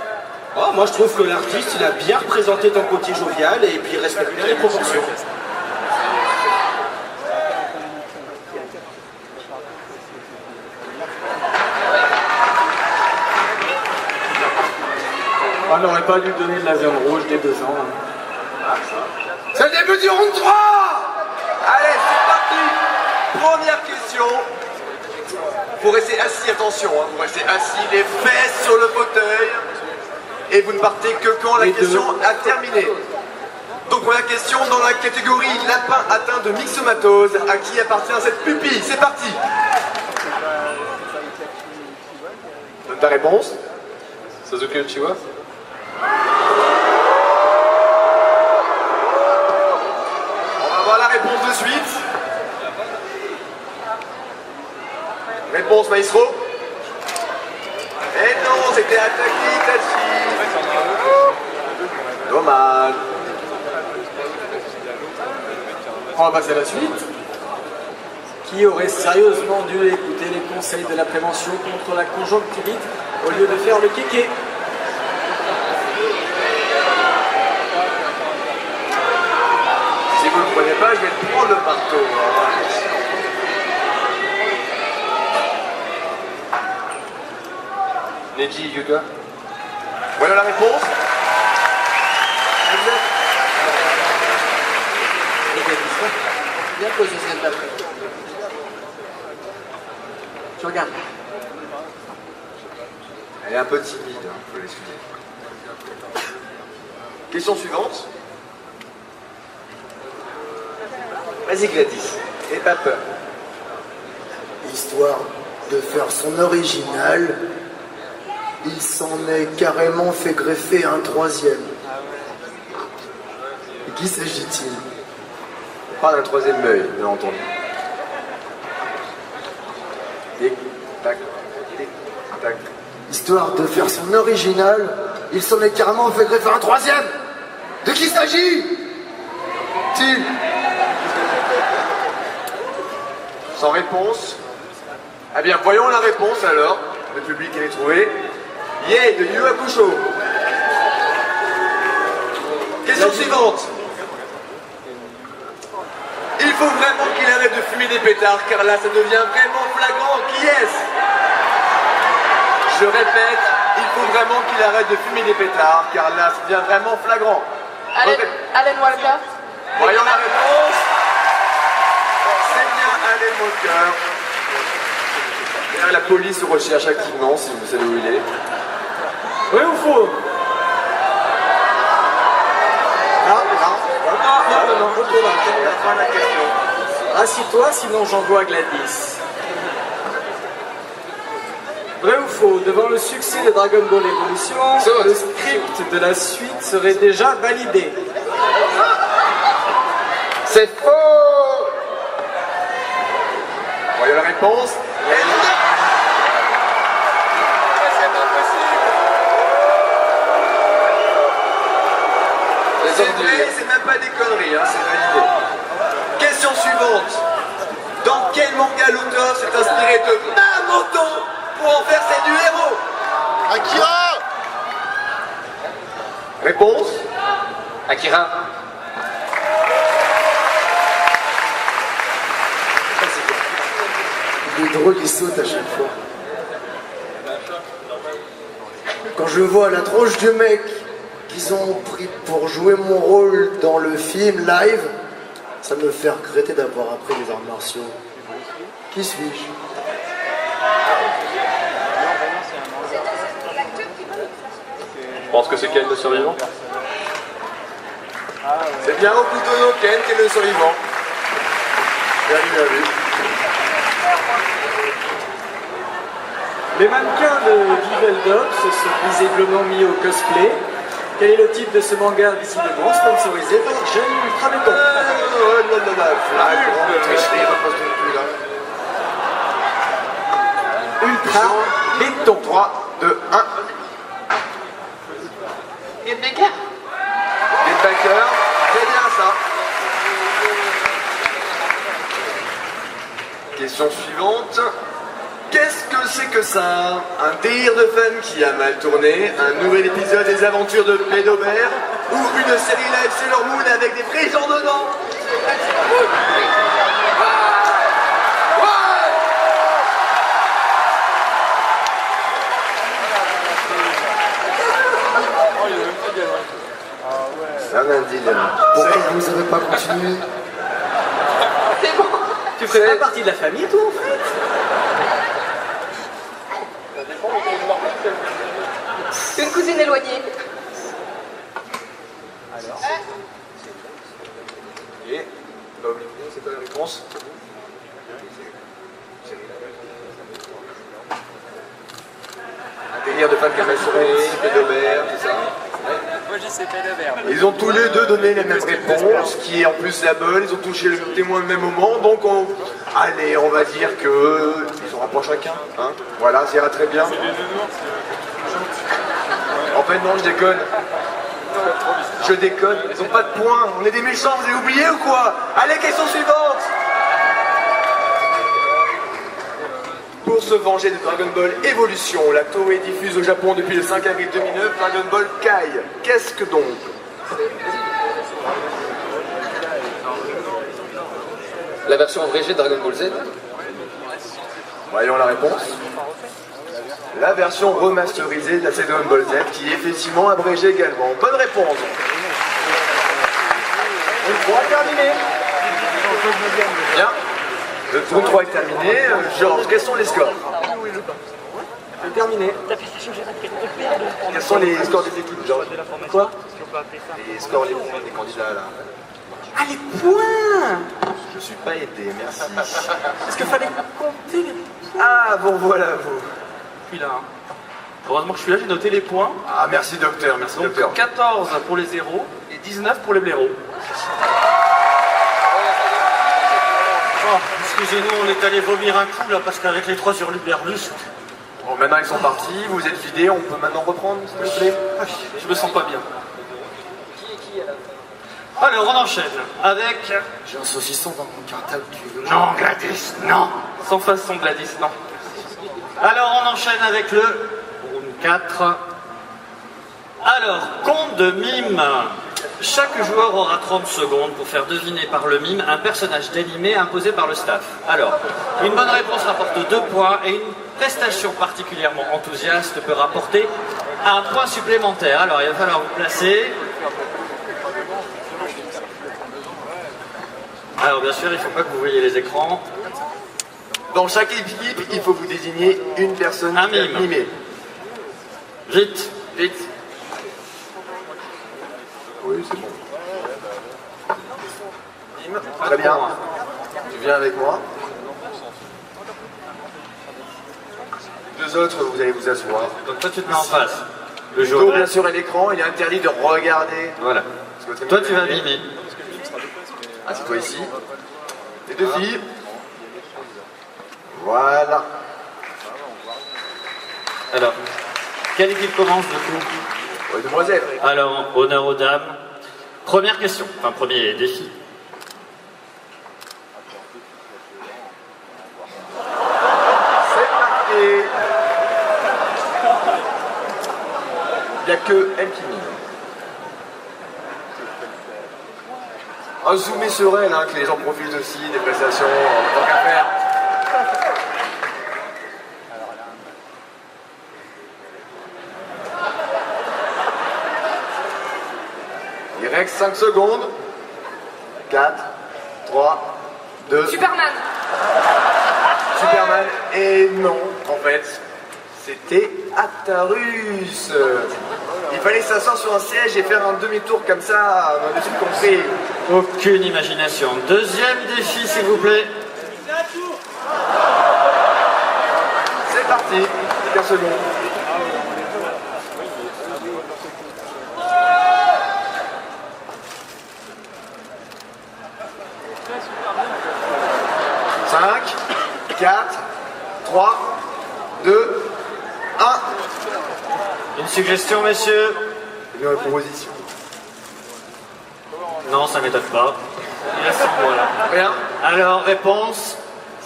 Oh, moi je trouve que l'artiste il a bien représenté ton côté jovial et puis il respecte bien les proportions. On n'aurait pas dû donner de la viande rouge dès 2 ans. Hein. C'est le début du round 3. Allez, c'est parti. Première question. Vous restez assis, attention, hein. Vous restez assis, les fesses sur le fauteuil. Et vous ne partez que quand la question a terminé. Donc première question dans la catégorie lapin atteint de myxomatose. À qui appartient cette pupille? C'est parti. Donne ta réponse. Sasuke Uchiwa. On va voir la réponse de suite. Réponse Maestro. Et non, c'était attaqué Itachi. Dommage. On va passer à la suite. Qui aurait sérieusement dû écouter les conseils de la prévention contre la conjonctivite au lieu de faire le kéké? Si vous ne le prenez pas, je vais te prendre le marteau. Neji Yuga. Voilà la réponse. Exact. Bien posé celle d'après. Tu regardes. Elle est un peu timide, hein, faut l'excuser. Question suivante. Vas-y Gladys, n'aie pas peur. Histoire de faire son original, il s'en est carrément fait greffer un 3e. De qui s'agit-il? Pas d'un 3e œil, bien entendu. Tic, tac, tic, tac. Histoire de faire son original, il s'en est carrément fait greffer un 3e. De qui s'agit-il? Sans réponse. Eh bien, voyons la réponse alors. Le public est trouvé. Yeah de Yu Hakusho. Question suivante. Il faut vraiment qu'il arrête de fumer des pétards, car là, ça devient vraiment flagrant. Qui est-ce? Je répète, il faut vraiment qu'il arrête de fumer des pétards, car là, ça devient vraiment flagrant. Alan Walker. Voyons la réponse. C'est bien Alan Walker. La police recherche activement, si vous savez où il est. Vrai ou faux? Non, ok, d'accord. La question. Assis-toi, sinon j'envoie Gladys. Vrai ou faux? Devant le succès de Dragon Ball Evolution, le script de la suite serait déjà validé. C'est faux. Voyons la réponse. C'est vrai, c'est même pas des conneries, hein, c'est validé. Question suivante. Dans quel manga l'auteur s'est inspiré de Mamoto pour en faire celle du héros? Akira. Réponse. Akira. Il est drôle, il saute à chaque fois. Quand je vois la tronche du mec qu'ils ont pris pour jouer mon rôle dans le film live, ça me fait regretter d'avoir appris les arts martiaux. Qui suis-je? Je pense que c'est Ken le survivant. C'est bien Okuto no Ken qui est le survivant. Bien vu. Les mannequins de Viveldop se sont visiblement mis au cosplay. Quel est le titre de ce manga visiblement sponsorisé par Jeune Ultra Béton? Ultra Béton. 3, 2, 1. Et Becker. Les backers, c'est bien ça. Question suivante. Qu'est-ce que c'est que ça? Un délire de fan qui a mal tourné, un nouvel épisode des aventures de Pédobert, ou une série live Sailor Moon avec des vrais gens dedans? Ça m'a dit pourquoi vous n'avez pas continué? C'est bon. Tu fais pas partie de la famille, toi, en fait? Une cousine éloignée. Alors. Et c'est quoi la réponse? Un délire de fan qui a mal tourné, Pédobert, tout ça. Moi je sais Pédobert. Ils ont tous les deux donné la même réponse, qui est en plus la bonne, ils ont touché le témoin au même moment, donc allez, on va dire que ils en rapprochent chacun, hein. Voilà, ça ira très bien. En fait non, je déconne. Je déconne, ils ont pas de points, on est des méchants, vous avez oublié ou quoi? Allez, question suivante. Pour se venger de Dragon Ball Evolution, la Toei diffuse au Japon depuis le 5 avril 2009 Dragon Ball Kai. Qu'est-ce que donc? La version abrégée de Dragon Ball Z. Voyons la réponse. La version remasterisée de la série Dragon Ball Z, qui est effectivement abrégée également. Bonne réponse. Le 3 est terminé. Bien. Le tour 3 est terminé. Georges, quels sont les scores? C'est terminé. Quels sont les scores des équipes, Georges? Quoi? Les scores, les points des candidats là. Ah, les points! Je suis pas aidé, merci. Est-ce qu'il fallait compter les points? Ah, bon voilà vous. Je suis là. Hein. Heureusement que je suis là, j'ai noté les points. Ah, merci docteur, merci Donc docteur. 14 pour les zéros et 19 pour les blaireaux. Oh, excusez-nous, on est allé vomir un coup là parce qu'avec les 3 hurluberlus. Bon, maintenant ils sont partis, vous êtes vidés, on peut maintenant reprendre, s'il vous plaît. Je me sens pas bien. Alors, on enchaîne avec... J'ai un saucisson dans mon cartable, tu veux? Non, Gladys, non. Sans façon, Gladys, non. Alors, on enchaîne avec le round 4. Alors, conte de mime. Chaque joueur aura 30 secondes pour faire deviner par le mime un personnage d'animé imposé par le staff. Alors, une bonne réponse rapporte 2 points et une prestation particulièrement enthousiaste peut rapporter 1 point supplémentaire. Alors, il va falloir vous placer. Alors, bien sûr, il ne faut pas que vous voyez les écrans. Dans chaque équipe, il faut vous désigner une personne Un mime. mimée. Vite. Vite. Oui, c'est bon. Mime, très bien. Tu viens avec moi. 2 autres, vous allez vous asseoir. Donc toi, tu te mets en face. Le Hugo, joueur. bien sûr, est l'écran. Il est interdit de regarder. Voilà. Toi, tu vas mimer. Assieds-toi ici. Les 2 filles. Voilà. Alors, quelle équipe commence du coup? Oui, demoiselle. Alors, honneur aux dames. Première question, enfin premier défi. C'est parti. Il n'y a que elle qui mime. Un zoomé sur elle, hein, que les gens profitent aussi des prestations, tant qu'à faire. Il reste 5 secondes. 4, 3, 2. Superman. Superman. Et non, en fait, c'était Atarus. Il fallait s'asseoir sur un siège et faire un demi-tour comme ça, on a tout compris. Aucune imagination. Deuxième défi, s'il vous plaît. C'est parti, 15 secondes. Cinq, 4, 3, 2, 1. Une suggestion, messieurs? Une proposition. Non, ça m'étonne pas. Il y a 6 mois là. Rien. Alors, réponse.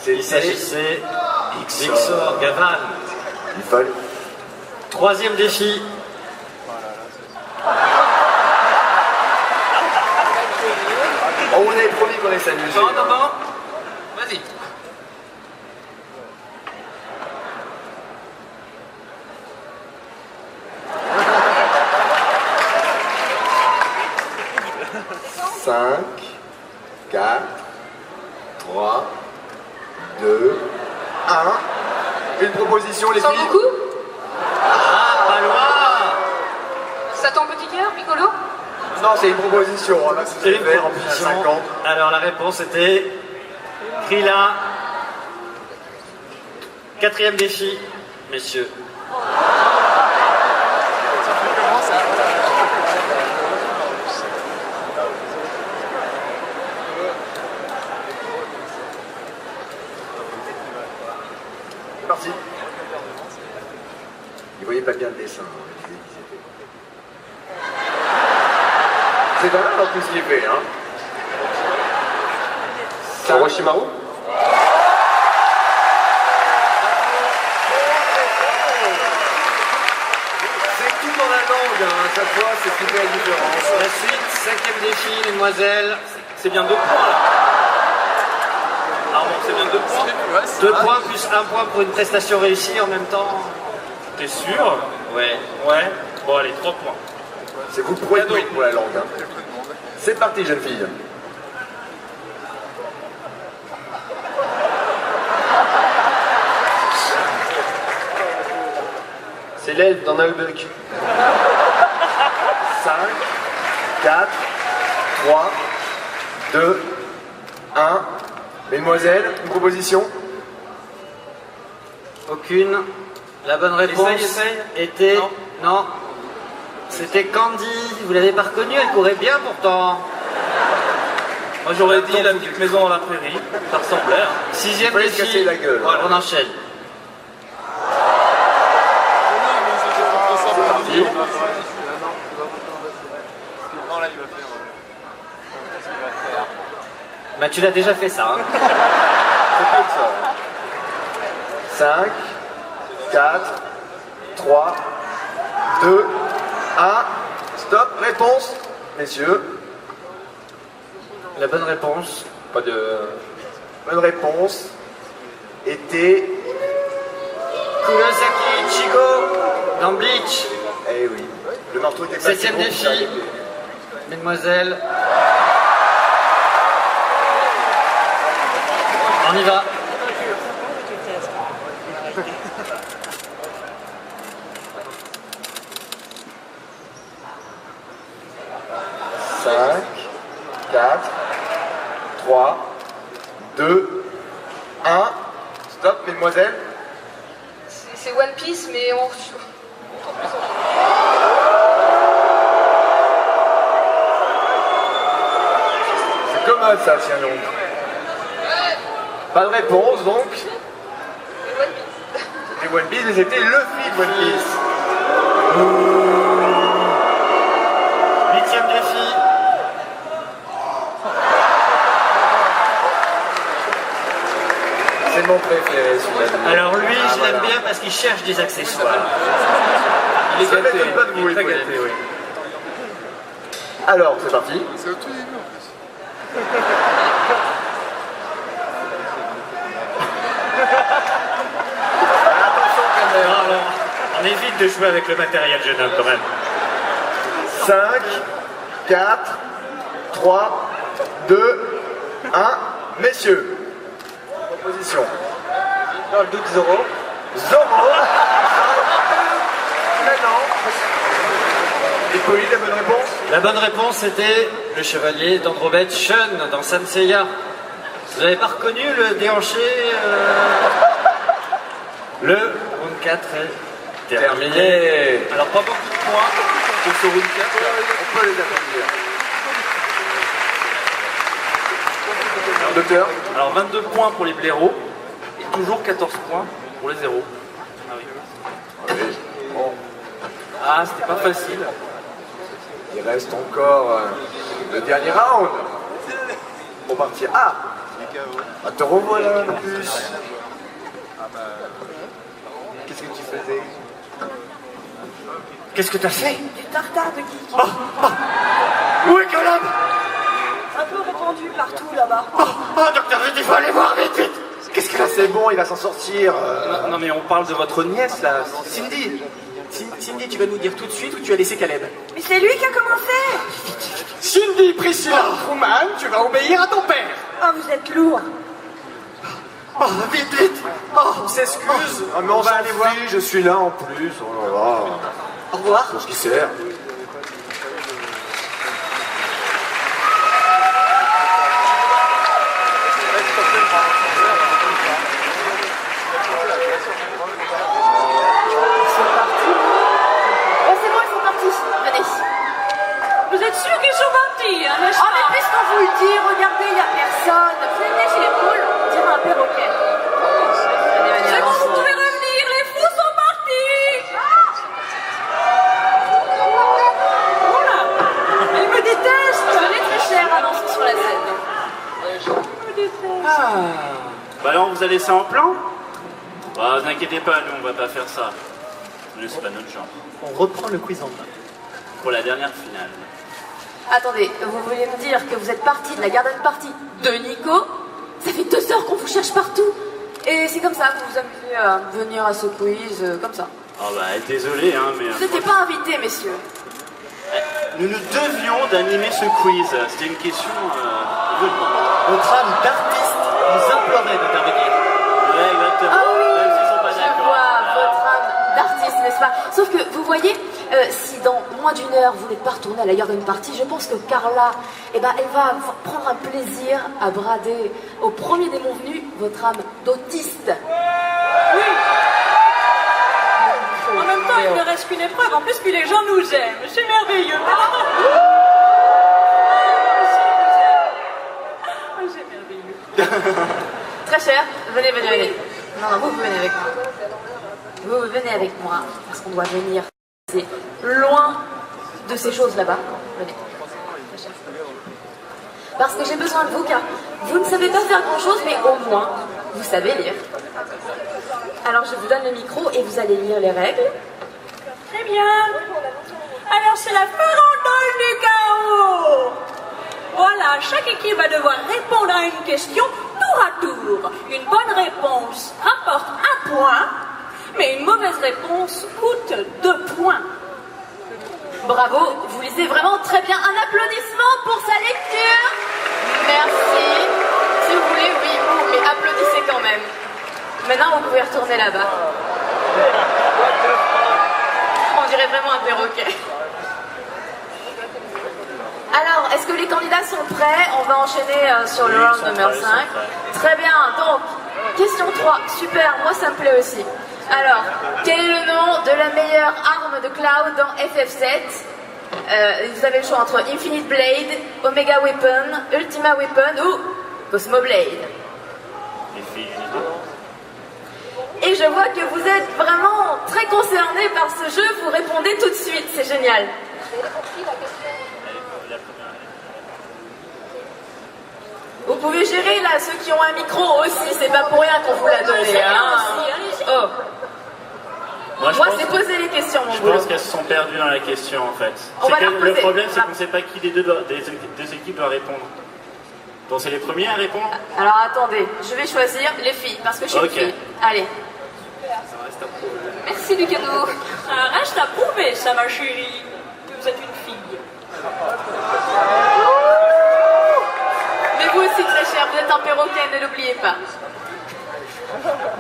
Il C'était s'agissait d'Ixor Gavan. Il fallait. Troisième défi. On avait promis qu'on allait s'amuser. Non, non, non. Vas-y. Cinq, 4, 3, 2, 1. Une proposition, les Sans filles. beaucoup? Ah, pas loin. Ça tombe petit cœur, Piccolo? Non, c'est une proposition. Hein. Là, C'est c'est une vert en proposition. 50. Alors, la réponse était Krillin. Quatrième défi, messieurs. C'est parti. Ils voyaient pas bien le dessin. Hein. Ils disaient qu'ils étaient- C'est quand même un peu ce qu'il fait, hein. Orochimaru. C'est tout dans la langue, hein. À chaque fois, c'est ce qui fait la différence. La suite, cinquième défi, mesdemoiselles. C'est bien 2 points là. Ah bon, c'est bien 2 points. 2 points plus 1 point pour une prestation réussie en même temps. T'es sûr? Ouais. Ouais. Bon, allez, 3 points. C'est vous pour la langue. Hein. C'est parti, jeune fille. C'est l'elfe dans Nullbuck. 5, 4, 3, 2, 1. Mesdemoiselles, une proposition? Aucune. La bonne réponse Essaye. était... Non. C'était Candy. Vous l'avez pas reconnue, elle courait bien pourtant. Moi, j'aurais dit la petite maison dans la prairie. Ça ressemblait. Hein. Sixième Fallait se défi. casser la gueule. Voilà, on enchaîne. Non, là, il va faire. Bah, tu l'as déjà fait ça. Hein. C'est comme ça. 5, 4, 3, 2, 1. Stop, réponse, messieurs. La bonne réponse, Bonne réponse était Kurosaki Ichigo dans Bleach. Eh oui, le marteau était pas 7e défi, mesdemoiselles. On y va. Cinq, 4, 3, 2, 1. Stop, mesdemoiselles. C'est One Piece, mais on... C'est commode ça, chien long. Pas de réponse donc. C'était One Piece, mais c'était le film One Piece. 8e défi. C'est mon préféré celui-là. Alors lui, Ah, je l'aime voilà. bien parce qu'il cherche des accessoires. Il est Ça gâté. m'étonne pas de vous, Il est très Hippolyte. gâté, oui. Alors, c'est parti. C'est au tout début en plus. Attention quand même. Non, non, on évite de jouer avec le matériel jeune homme quand même. 5, 4, 3, 2, 1. Messieurs, proposition. Dans le doute, Zoro. Zoro. Maintenant. Hippolyte, la bonne réponse? La bonne réponse c'était le chevalier d'Andromède Shun dans Sanseiya. Vous n'avez pas reconnu le déhanché Le round 4 est terminé. Alors pas beaucoup de points pour ce round 4. On peut les applaudir. Docteur? Alors 22 points pour les blaireaux et toujours 14 points pour les zéros. Ah oui. Bon, Ah, c'était pas facile. il reste encore le dernier round. Pour partir. Ah, te revoilà en plus. Qu'est-ce que tu faisais? Qu'est-ce que t'as fait? Du tartare de geek. Où est Gollum? Un peu répandu partout là-bas. Docteur, il faut aller voir vite, vite. Qu'est-ce que là, c'est bon, il va s'en sortir. Non mais on parle de votre nièce là, Cindy. Cindy, tu vas nous dire tout de suite où tu as laissé Caleb. Mais c'est lui qui a commencé. Cindy Priscilla Truman, tu vas obéir à ton père. Ah, vous êtes lourd. Oh, vite, vite. Oh, On s'excuse. Ah, mais on va aller voir. Je suis là en plus. Oh là là. au revoir. Pour ce qui sert. Oh, c'est bon, ils sont partis. Venez. Vous êtes sûr qu'ils sont partis, hein, n'est-ce Oh, pas? mais puisqu'on vous le dit, regardez, il n'y a personne. Venez chez les poules, on dirait un perroquet. Venez, venez, C'est bon, avancez. vous pouvez revenir, les fous sont partis. Voilà. Il me déteste. Venez très cher, avancez sur la scène. Bah alors, on vous a laissé en plan? Bah, vous inquiétez pas, nous, on va pas faire ça. Nous, c'est pas notre genre. On reprend le quiz en main. Pour la dernière finale. Attendez, vous voulez me dire que vous êtes parti de la garden party de Nico? Ça fait 2 heures qu'on vous cherche partout. Et c'est comme ça que vous vous amusez à venir à ce quiz, comme ça. Ah bah, désolé, hein, mais... Vous n'étiez pas invités, messieurs. Nous nous devions d'animer ce quiz. C'était une question... Notre âme d'artiste nous implorait d'intervenir. Ouais, exactement. Ah oui, Même s'ils sont pas je d'accord. vois votre âme d'artiste, n'est-ce pas? Sauf que, vous voyez, si dans moins d'1 heure, vous n'êtes pas retourné à la garden party, je pense que Carla, eh ben, elle va prendre un plaisir à brader au premier démon venu votre âme d'autiste. Oui. En même temps, il ne reste qu'une épreuve. En plus, puis les gens nous aiment. C'est merveilleux. C'est merveilleux. Très cher, venez, venez, venez. Non, vous venez avec moi. Vous venez avec moi, parce qu'on doit venir. C'est loin de ces choses là-bas. Venez. Très cher. Parce que j'ai besoin de vous, car vous ne savez pas faire grand-chose, mais au moins, vous savez lire. Alors je vous donne le micro et vous allez lire les règles. Très bien. Alors c'est la farandole du chaos. Voilà, chaque équipe va devoir répondre à une question tour à tour. Une bonne réponse rapporte 1 point, mais une mauvaise réponse coûte 2 points. Bravo, vous lisez vraiment très bien. Un applaudissement pour sa lecture. Merci. Si vous voulez, oui, mais applaudissez quand même. Maintenant, vous pouvez retourner là-bas. On dirait vraiment un perroquet. Alors, est-ce que les candidats sont prêts? On va enchaîner sur le round numéro 5. Très bien, donc, question 3. Super, moi ça me plaît aussi. Alors, quel est le nom de la meilleure arme de Cloud dans FF7? Vous avez le choix entre Infinite Blade, Omega Weapon, Ultima Weapon ou Cosmo Blade. Et je vois que vous êtes vraiment très concernés par ce jeu, vous répondez tout de suite, c'est génial. Vous pouvez gérer là, ceux qui ont un micro aussi, c'est pas pour rien qu'on vous l'a donné. Hein. Oh. Moi c'est poser les questions, mon boulot. Je pense qu'elles se sont perdues dans la question en fait. Le problème c'est qu'on ne sait pas qui des deux équipes doit répondre. Donc c'est les premiers à répondre. Alors attendez, je vais choisir les filles, parce que je suis une fille. Allez. Merci du cadeau. Ça reste à prouver ça, ma chérie, que vous êtes une fille. Mais vous aussi très cher, vous êtes un perroquet, ne l'oubliez pas.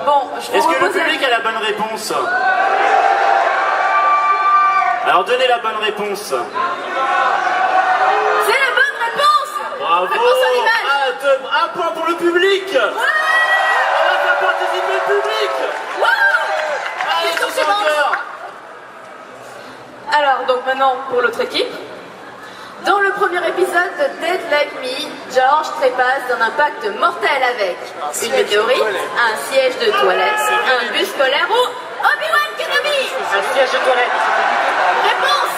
Bon, je Est-ce que le public a la bonne réponse? Alors donnez la bonne réponse. C'est la bonne réponse. Bravo. Réponse à l'image. Un point pour le public. Ouais. On va faire participer le public. Wow. Allez, tous en cœur. Alors, donc maintenant pour l'autre équipe. Dans le premier épisode de Dead Like Me, George trépasse dans un pacte mortel avec une météorite, un siège de toilette, un bus scolaire ou Obi-Wan Kenobi. Un siège de toilette. Réponse.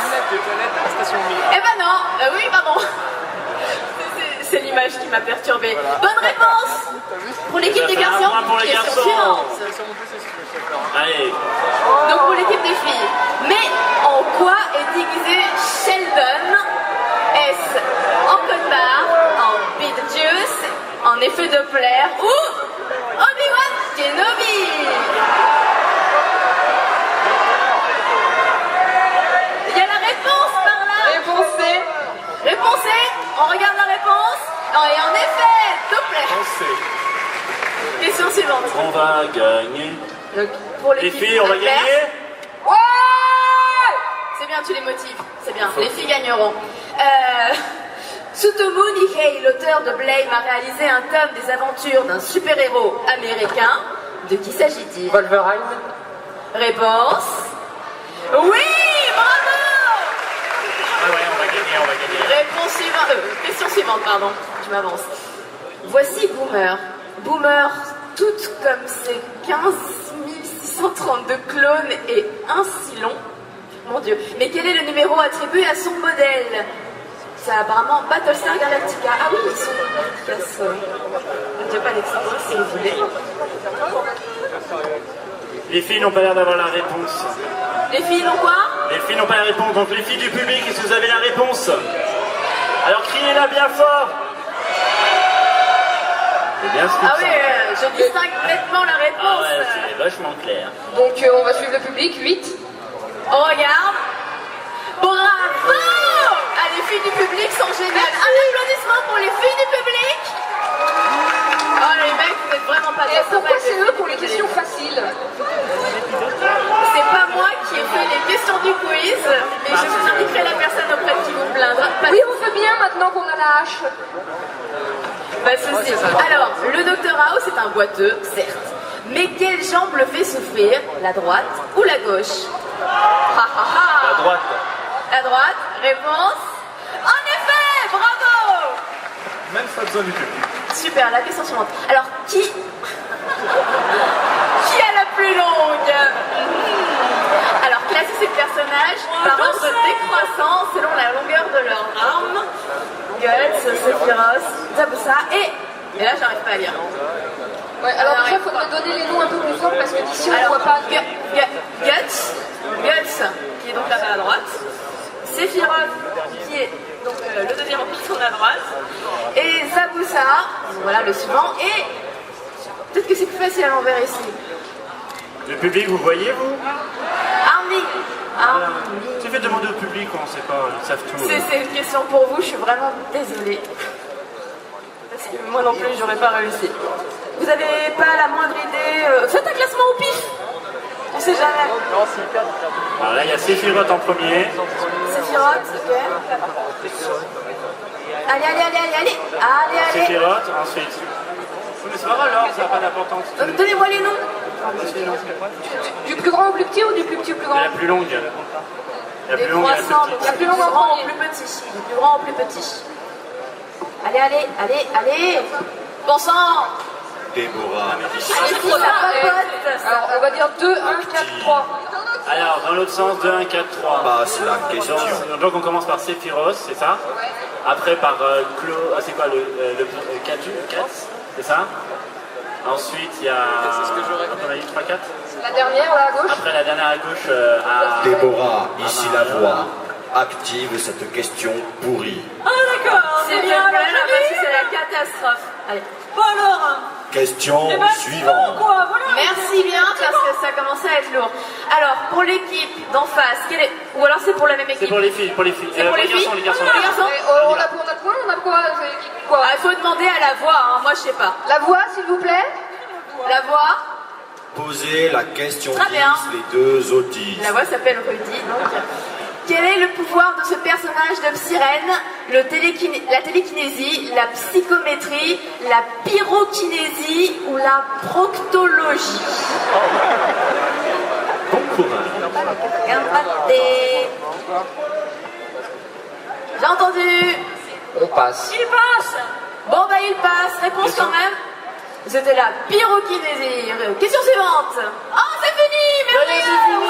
Eh ben non, oui pardon. C'est l'image qui m'a perturbée. Bonne réponse. Pour l'équipe des garçons, question suivante. Allez. Donc pour l'équipe des filles, mais en quoi est déguisé Sheldon? Est-ce en code barre, en Beetlejuice, en effet Doppler ou Obi-Wan Kenobi? Il y a la réponse par là. Réponse C. Réponse C. On regarde la réponse. Non, et en effet, Doppler. Question suivante. On va gagner. Donc, pour les filles, on va gagner. Ouais. C'est bien, tu les motives. C'est bien. Les filles gagneront. Tsutomu Nihei, l'auteur de Blame, a réalisé un tome des aventures d'un super-héros américain. De qui s'agit-il? Wolverine. Réponse. Oui, bravo. Ah ouais, on va gagner. Réponse suivante. Question suivante, pardon. Je m'avance. Voici Boomer. Boomer, toute comme ses 15 632 clones et un si long. Mon Dieu. Mais quel est le numéro attribué à son modèle? C'est apparemment Battlestar Galactica. Ah oui, ils sont efficaces. Je n'ai pas d'exemple si vous voulez. Les filles n'ont pas l'air d'avoir la réponse. Les filles n'ont quoi? Les filles n'ont pas la réponse. Donc les filles du public, est-ce que vous avez la réponse? Alors criez-la bien fort. C'est bien ce que Ah oui, je distingue nettement la réponse. Ah ouais, c'est vachement clair. Donc on va suivre le public, 8. On regarde. Bravo! Ah, les filles du public sont géniales. Un applaudissement pour les filles du public. Oh, les mecs, vous êtes vraiment pas bien. Pourquoi c'est eux pour les questions faciles? C'est pas moi qui ai fait les questions du quiz, mais je vous indiquerai la personne auprès de qui vous plaindre. Oui, on fait bien maintenant qu'on a la hache. Pas de souci. Alors, le Dr House est un boiteux, certes. Mais quelle jambe le fait souffrir? La droite ou la gauche? La droite. La droite, réponse. En effet, bravo. Même pas besoin du public. Super, la question suivante. Alors, qui a la plus longue? Alors, classer ces personnages par ordre décroissant selon la longueur de leur arme. Guts, Sephiroth, Zabuza et là, j'arrive pas à lire. Ouais, alors déjà, il faudrait donner les noms un peu plus fort parce que d'ici, on ne voit pas. Guts, qui est donc là-bas à droite. Sephiroth, qui est donc le deuxième emplacement à droite. Et Zabuza, voilà le suivant. Et peut-être que c'est plus facile à l'envers ici. Le public, vous voyez, vous? Army. Tu fais demander au public, on ne sait pas, ils savent tout. C'est une question pour vous, je suis vraiment désolée. Parce que moi non plus, j'aurais pas réussi. Vous avez pas la moindre idée faites un classement au pif. On sait jamais. Alors là, il y a Sephiroth en premier. Sephiroth, ok. Allez. Sephiroth, ensuite. Oui, mais c'est pas grave, alors, ça n'a pas d'importance. Donnez-moi les noms. Du plus grand au plus petit ou du plus petit au plus grand? La plus longue. La plus longue, La plus longue en grand au plus petit. Du plus grand au plus petit. Allez. Bon sang. Déborah. Alors, on va dire 2, 1, 4, 3. Alors, dans l'autre sens, 2, 1, 4, 3. Passe la question. Donc on commence par Sephiroth, c'est ça? Après par c'est quoi le Katz, c'est ça? Ensuite, il y a... On a eu 3, 4. La dernière, là, à gauche. Après, la dernière à gauche, à... Déborah, ici la voix. Active cette question pourrie. Ah d'accord, C'est bien, alors c'est la catastrophe. Allez. Bon alors. Question suivante. Quoi, voilà. Merci bien, parce que ça commençait à être lourd. Alors, pour l'équipe d'en face, ou alors c'est pour la même équipe? C'est pour les filles, C'est pour les filles. les garçons. On a quoi? On a quoi? Il faut demander à la voix, hein. Moi je sais pas. La voix, s'il vous plaît. La voix. Posez la question Très bien. les deux autistes. La voix s'appelle Rudy, donc. Quel est le pouvoir de ce personnage de Psyrène? La télékinésie, la psychométrie, la pyrokinésie ou la proctologie? Bon courage. Gambate. J'ai entendu. On passe. Il passe. Bon bah il passe, réponse quand même. C'était la pyrokinésie. Question suivante. Oh c'est fini, merveilleux. Wow.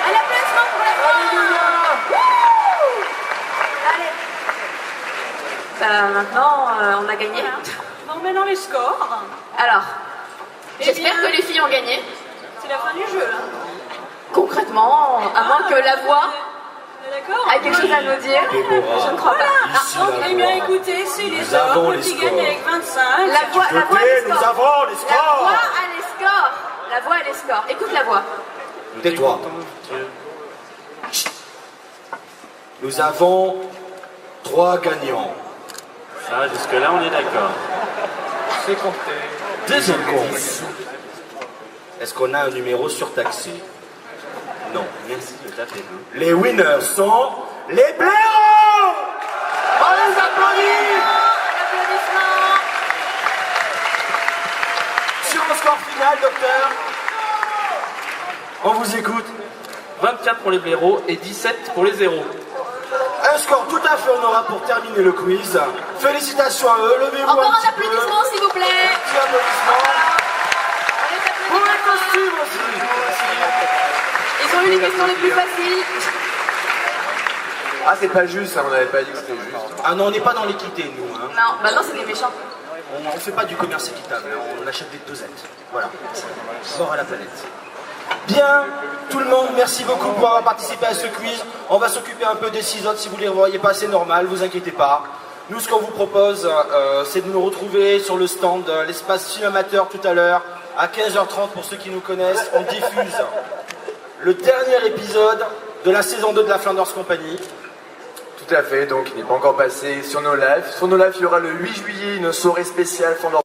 À l'applaudissement pour la fin. Allez. Maintenant, on a gagné. Bon, maintenant les scores. Alors, j'espère bien, que les filles ont gagné. C'est la fin du jeu là. Concrètement, à moins que la voix D'accord. a quelque chose à nous dire. Déborah. Je ne crois pas. Ici Donc, la eh bien voix. écoutez, c'est les Nous avons hommes les qui scores. gagnent avec 25. La voix a les Nous scores. avons les scores. La voix a les scores. La voix a les scores. Écoute la voix. Tais-toi. Nous avons 3 gagnants. Ça, jusque-là, on est d'accord. C'est compté. Deuxième course. Est-ce qu'on a un numéro surtaxé? Non. Merci de taper. Les winners sont les blaireaux. On les applaudit. Applaudissements. Sur le score final, docteur. On vous écoute. 24 pour les blaireaux et 17 pour les zéros. Un score tout à fait honorable pour terminer le quiz. Félicitations à eux. Levez-vous Encore un un petit peu. applaudissement s'il vous plaît. Un petit applaudissement. Pour les costumes aussi. Ils ont eu les questions les plus faciles. Ah, c'est pas juste, ça, on n'avait pas dit que c'était juste. Ah non, on n'est pas dans l'équité, nous. Hein. Non, bah non, c'est des méchants. On ne fait pas du commerce équitable, hein. On achète des dosettes. Voilà. Mort à la planète. Bien, tout le monde, merci beaucoup pour avoir participé à ce quiz. On va s'occuper un peu des 6 autres, si vous ne les voyez pas, c'est normal, vous inquiétez pas. Nous, ce qu'on vous propose, c'est de nous retrouver sur le stand, l'espace film amateur tout à l'heure, à 15h30 pour ceux qui nous connaissent. On diffuse le dernier épisode de la saison 2 de la Flanders Company. Tout à fait, donc il n'est pas encore passé sur nos lives. Sur nos lives, il y aura le 8 juillet une soirée spéciale Flanders